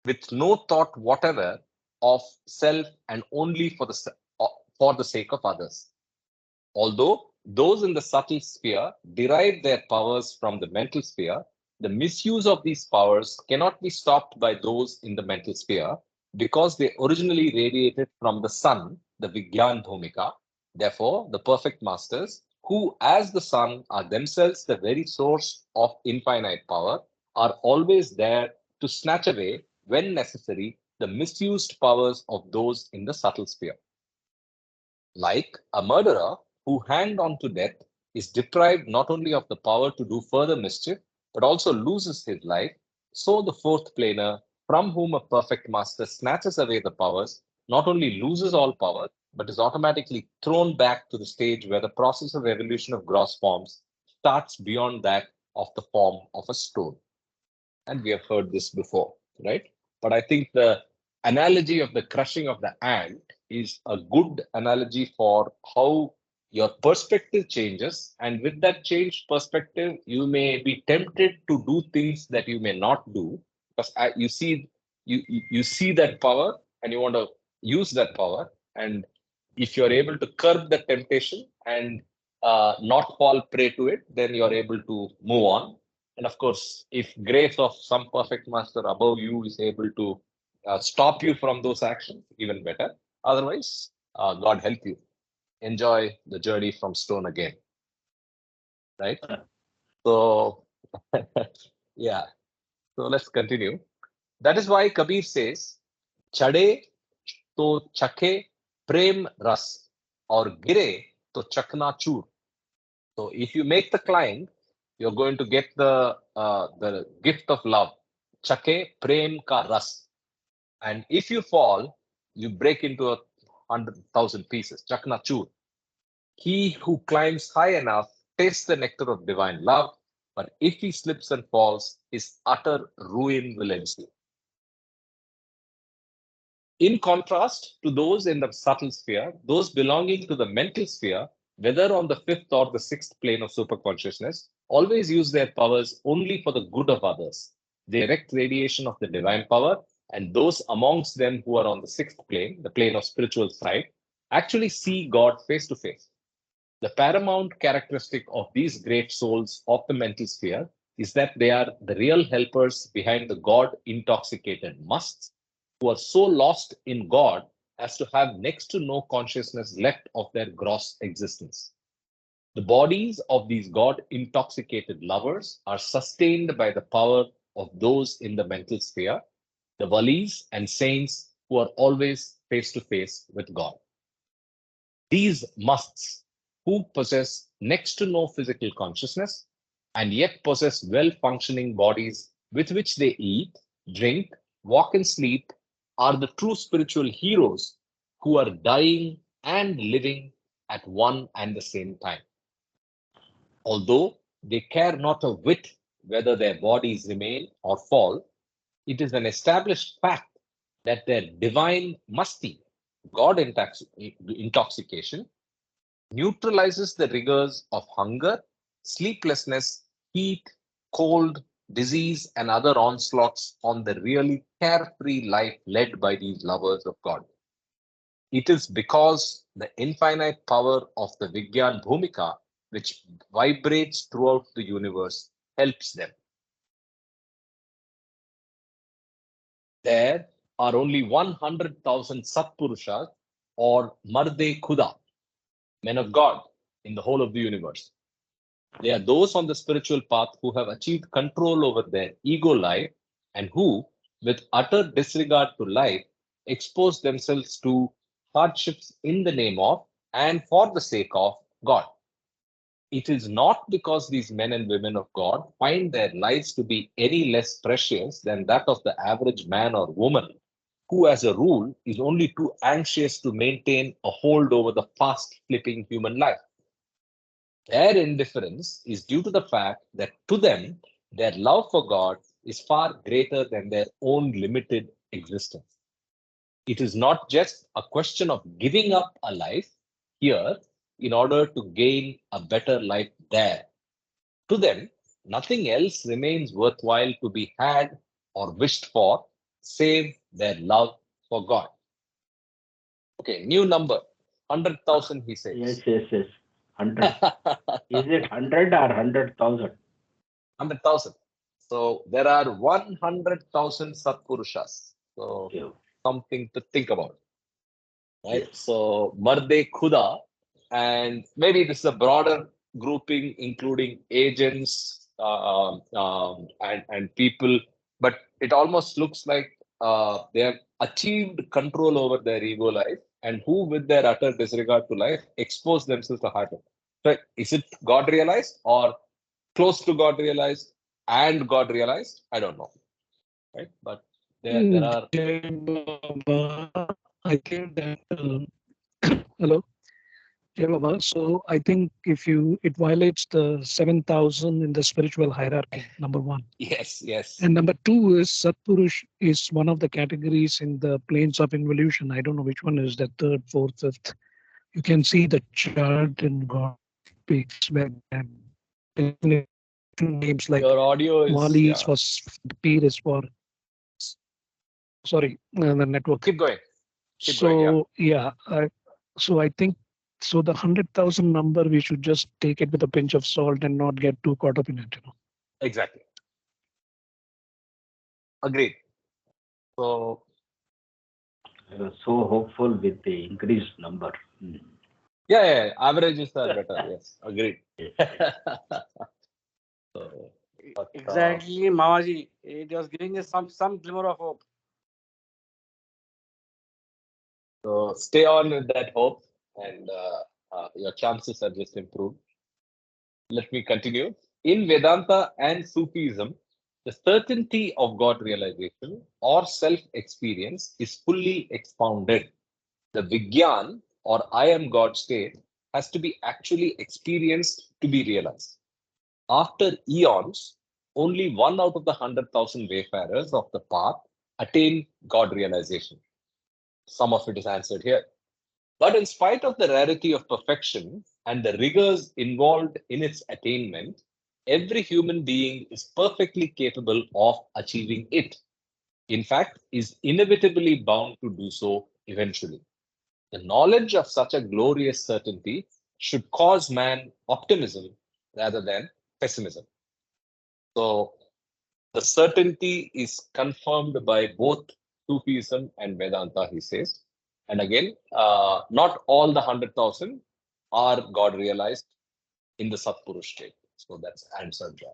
with no thought whatever of self and only for the sake of others. Although those in the subtle sphere derive their powers from the mental sphere, the misuse of these powers cannot be stopped by those in the mental sphere because they originally radiated from the sun, the Vigyan Bhumika. Therefore, the perfect masters, who as the sun are themselves the very source of infinite power, are always there to snatch away, when necessary, the misused powers of those in the subtle sphere. Like a murderer who hanged on to death is deprived not only of the power to do further mischief, but also loses his life, so the fourth planer, from whom a perfect master snatches away the powers, not only loses all power, but is automatically thrown back to the stage where the process of evolution of gross forms starts beyond that of the form of a stone. And we have heard this before, right? But I think the analogy of the crushing of the ant is a good analogy for how your perspective changes, and with that changed perspective, you may be tempted to do things that you may not do because you see that power and you want to use that power. And if you're able to curb the temptation and not fall prey to it, then you're able to move on. And of course, if grace of some perfect master above you is able to stop you from those actions, even better. Otherwise, God help you. Enjoy the journey from stone again. Right? So, yeah. So let's continue. That is why Kabir says, Chade to chake prem ras or gire to chakna chur. So if you make the climb, you're going to get the gift of love. Chake prem ka ras. And if you fall, you break into 100,000 pieces. Chakna chur. He who climbs high enough tastes the nectar of divine love, but if he slips and falls, his utter ruin will ensue. In contrast to those in the subtle sphere, those belonging to the mental sphere, whether on the fifth or the sixth plane of superconsciousness, always use their powers only for the good of others. The direct radiation of the divine power, and those amongst them who are on the sixth plane, the plane of spiritual sight, actually see God face to face. The paramount characteristic of these great souls of the mental sphere is that they are the real helpers behind the God intoxicated musts who are so lost in God as to have next to no consciousness left of their gross existence. The bodies of these God intoxicated lovers are sustained by the power of those in the mental sphere, the walis and saints who are always face to face with God. These musts, who possess next to no physical consciousness and yet possess well functioning bodies with which they eat, drink, walk, and sleep, are the true spiritual heroes who are dying and living at one and the same time. Although they care not a whit whether their bodies remain or fall, it is an established fact that their divine musty, God intoxication, neutralizes the rigors of hunger, sleeplessness, heat, cold, disease, and other onslaughts on the really carefree life led by these lovers of God. It is because the infinite power of the Vigyan Bhumika, which vibrates throughout the universe, helps them. There are only 100,000 Satpurushas or Marde Khuda, men of God, in the whole of the universe. They are those on the spiritual path who have achieved control over their ego life and who, with utter disregard to life, expose themselves to hardships in the name of and for the sake of God. It is not because these men and women of God find their lives to be any less precious than that of the average man or woman, who, as a rule, is only too anxious to maintain a hold over the fast flipping human life. Their indifference is due to the fact that to them, their love for God is far greater than their own limited existence. It is not just a question of giving up a life here in order to gain a better life there. To them, nothing else remains worthwhile to be had or wished for save their love for God. Okay, new number 100,000, he says. Yes. 100. Is it 100 or 100,000? 100,000. So there are 100,000 Satpurushas. So Okay. something to think about, right? Yes. So Marde Khuda, and maybe this is a broader grouping, including agents and people, but it almost looks like they have achieved control over their ego life, and who, with their utter disregard to life, expose themselves to hardship. So is it God realized or close to God realized and God realized? I don't know, right? But there are. Jai Baba, I think that hello, Jai Baba. So I think if it violates the 7,000 in the spiritual hierarchy, number one. Yes. And number two is Satpurush is one of the categories in the planes of involution. I don't know which one is the third, fourth, fifth. you can see the chart in God Speaks where names like Your audio is, Wali is yeah. for Peer is for sorry the network. Keep going. Keep So going, yeah, so I think so the 100,000 number we should just take it with a pinch of salt and not get too caught up in it. Exactly. Agreed. So I was so hopeful with the increased number. yeah, averages are better. Yes, agreed. So, but, Exactly, Mamaji. It was giving us some glimmer of hope. so stay on with that hope, and your chances are just improved. Let me continue. In Vedanta and Sufism, the certainty of God realization or self experience is fully expounded. The Vigyan or I am God state has to be actually experienced to be realized. After eons, only 1 out of the 100,000 wayfarers of the path attain God realization. Some of it is answered here. But in spite of the rarity of perfection and the rigors involved in its attainment, every human being is perfectly capable of achieving it. In fact, is inevitably bound to do so eventually. The knowledge of such a glorious certainty should cause man optimism rather than pessimism. So the certainty is confirmed by both Sufism and Vedanta, he says. And again, not all the 100,000 are God realized in the Satpurush state. So that's answered there.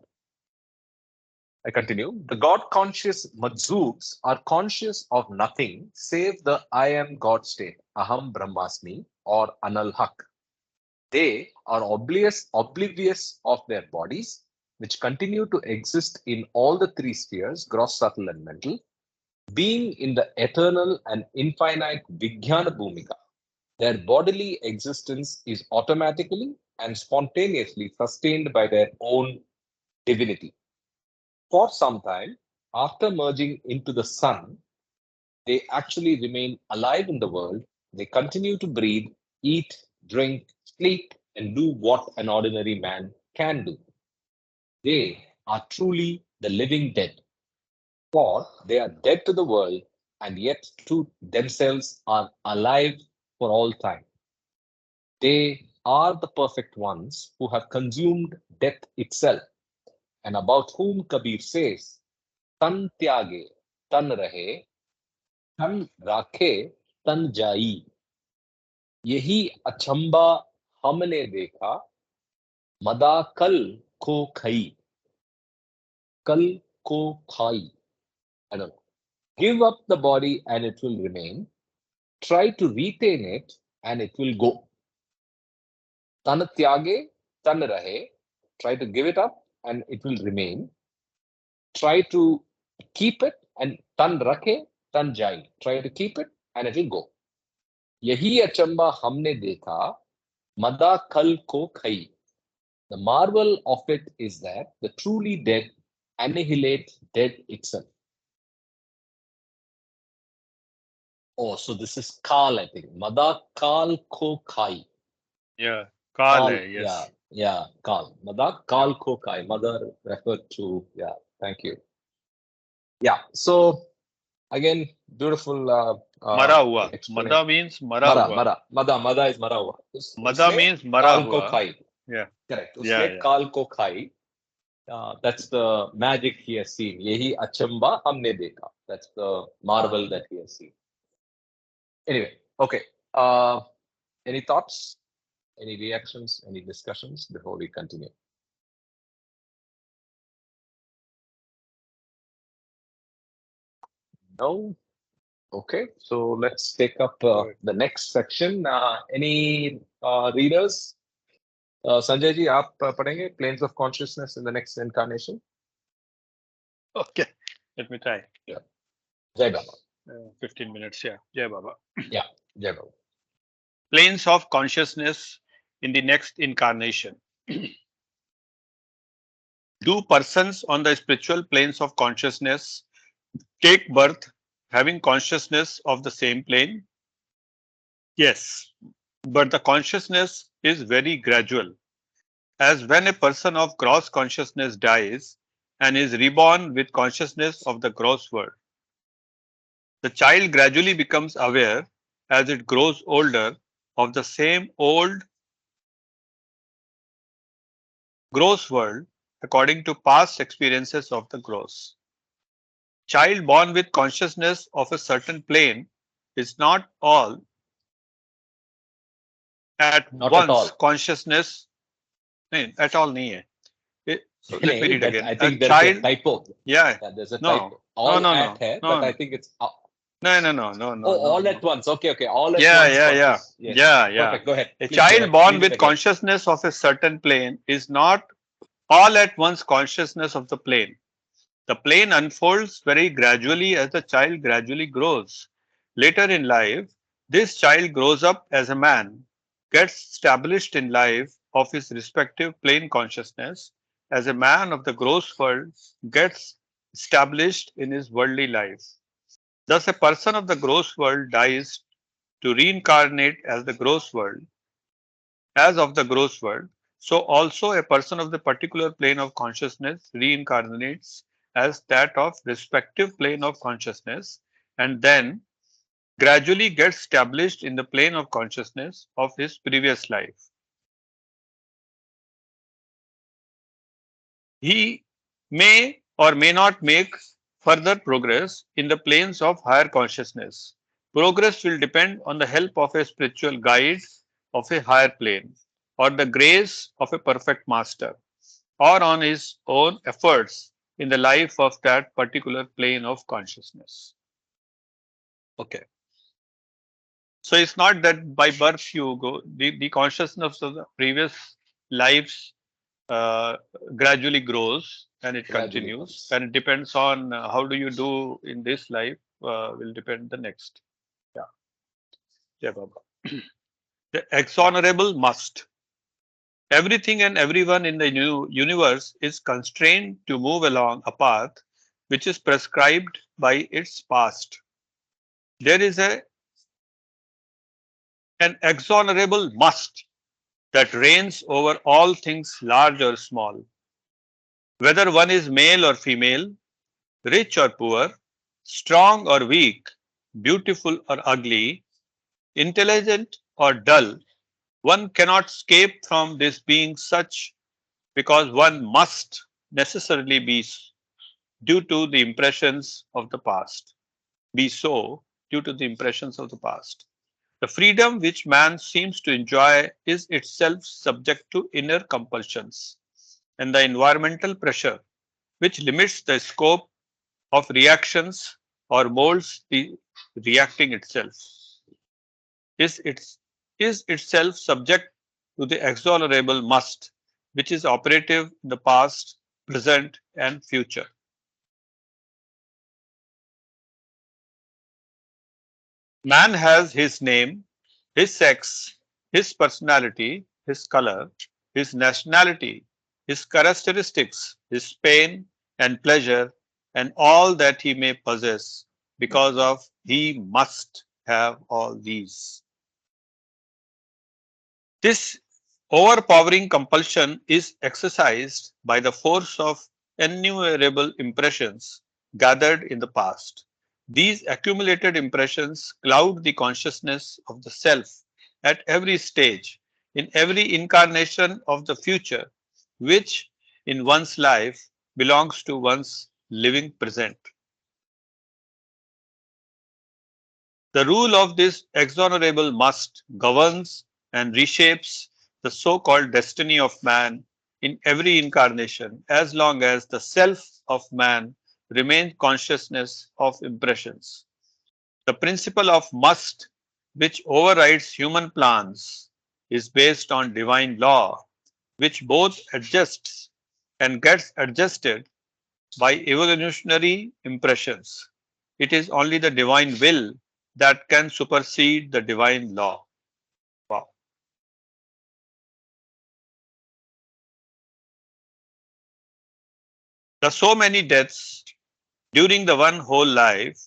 I continue. The God conscious Majzuks are conscious of nothing save the I am God state, Aham Brahmasmi or Anal Haq. They are oblivious of their bodies, which continue to exist in all the three spheres, gross, subtle, and mental, being in the eternal and infinite Vijnana Bhumika. Their bodily existence is automatically and spontaneously sustained by their own divinity. For some time, after merging into the sun, they actually remain alive in the world. They continue to breathe, eat, drink, sleep, and do what an ordinary man can do. They are truly the living dead, for they are dead to the world and yet to themselves are alive for all time. They are the perfect ones who have consumed death itself, and about whom Kabir says, Tan tyage, tan rahe, tan rakhe, tan jai. यही अचंबा हमने देखा मदा कल को खई kal ko khai. I don't know. Give up the body and it will remain. Try to retain it and it will go. Tan tyage, tan rahe. Try to give it up and it will remain. Try to keep it and tan rakhe, tan jai. Try to keep it and it will go. यही अचंबा हमने देखा मदा कल को खई. The marvel of it is that the truly dead annihilate death itself. Oh, so this is Kal, I think. Mada Kal Ko Khai. Yeah, Kal hai, Yeah, yes. yeah, Kal. Mada Kal Ko Khai. Mother referred to, yeah, thank you. Yeah, so again, beautiful Mara hua. explanation. Mada means mara hua. Mada is mara hua. Mada Usne means mara Kal Ko hua. Khai. Yeah. Correct. Yeah, Usne yeah. Kal Ko Khai. That's the magic he has seen. Yehi achamba humne dekha. That's the marvel that he has seen. Anyway, okay. Any thoughts? Any reactions? Any discussions before we continue? No? Okay, so let's take up the next section. Any readers? Sanjay ji, aap padhenge planes of consciousness in the next incarnation? Okay, let me try. Yeah. Jai Baba. 15 minutes, yeah. Jai Baba. Yeah, Jai Baba. Planes of consciousness in the next incarnation. Do persons on the spiritual planes of consciousness take birth having consciousness of the same plane? Yes. but the consciousness is very gradual. As when a person of gross consciousness dies and is reborn with consciousness of the gross world, the child gradually becomes aware as it grows older of the same old gross world according to past experiences of the gross. Child born with consciousness of a certain plane is not all at Not at once all. consciousness. नहीं, at all नहीं है. So let me नहीं, read that again. I A think there is a child, typo. yeah, There's a no, typo. All no, at hai, but no, I think it's no, no, oh, all at once. Okay. All at yeah, once. yeah, Conscious. Yes. yeah. Perfect. Go ahead. A Please go child ahead. born Read it with again. consciousness of a certain plane is not all at once consciousness of the plane. The plane unfolds very gradually as the child gradually grows. Later in life, this child grows up as a man, gets established in life of his respective plane consciousness, as a man of the gross world gets established in his worldly life. Thus, a person of the gross world dies to reincarnate as the gross world, as of the gross world. So also a person of the particular plane of consciousness reincarnates as that of respective plane of consciousness and then gradually gets established in the plane of consciousness of his previous life. He may or may not make further progress in the planes of higher consciousness. Progress will depend on the help of a spiritual guide of a higher plane or the grace of a perfect master or on his own efforts in the life of that particular plane of consciousness. Okay. So it's not that by birth you go, the consciousness of the previous lives gradually grows and it Gradually continues comes. and it depends on how do you do in this life will depend the next. Yeah. Yeah, Baba. The exonerable must. Everything and everyone in the new universe is constrained to move along a path which is prescribed by its past. There is an exonerable must that reigns over all things large or small. Whether one is male or female, rich or poor, strong or weak, beautiful or ugly, intelligent or dull, one cannot escape from this being such because one must necessarily be due to the impressions of the past. Be so due to the impressions of the past. The freedom which man seems to enjoy is itself subject to inner compulsions and the environmental pressure which limits the scope of reactions or molds the reacting itself is itself subject to the exonerable must which is operative in the past, present and future. Man has his name, his sex, his personality, his color, his nationality, his characteristics, his pain and pleasure, and all that he may possess, because of he must have all these. This overpowering compulsion is exercised by the force of innumerable impressions gathered in the past. These accumulated impressions cloud the consciousness of the self at every stage, in every incarnation of the future, which in one's life belongs to one's living present. The rule of this exonerable must governs and reshapes the so-called destiny of man in every incarnation as long as the self of man remains consciousness of impressions. The principle of must, which overrides human plans, is based on divine law, which both adjusts and gets adjusted by evolutionary impressions. It is only the divine will that can supersede the divine law. Wow. There are so many deaths during the one whole life,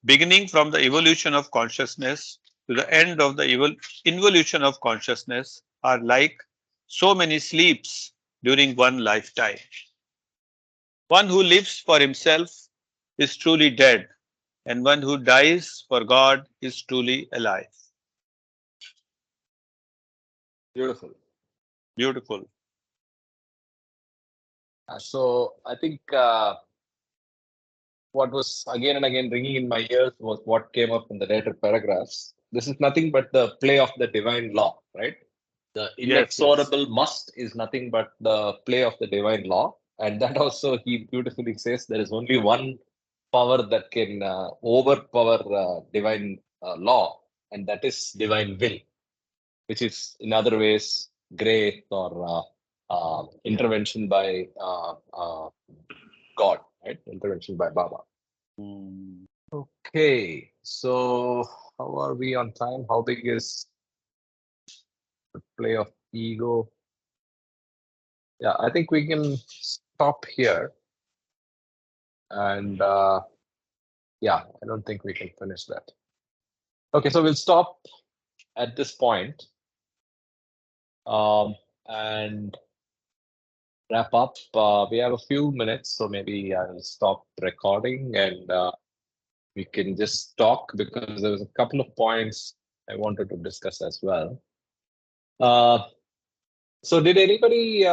beginning from the evolution of consciousness to the end of the involution of consciousness are like so many sleeps during one lifetime. One who lives for himself is truly dead, and one who dies for God is truly alive. Beautiful. Beautiful. So I think what was again and again ringing in my ears was what came up in the later paragraphs. This is nothing but the play of the divine law, right? The Yes, inexorable must is nothing but the play of the divine law. And that also he beautifully says there is only one power that can overpower divine law, and that is divine will, which is in other ways grace or intervention by God, right? Intervention by Baba. Hmm. Okay, so how are we on time? How big is the play of ego? Yeah, I think we can stop here. And yeah, I don't think we can finish that. Okay, so we'll stop at this point, and wrap up. We have a few minutes, so maybe I'll stop recording and we can just talk because there was a couple of points I wanted to discuss as well. So did anybody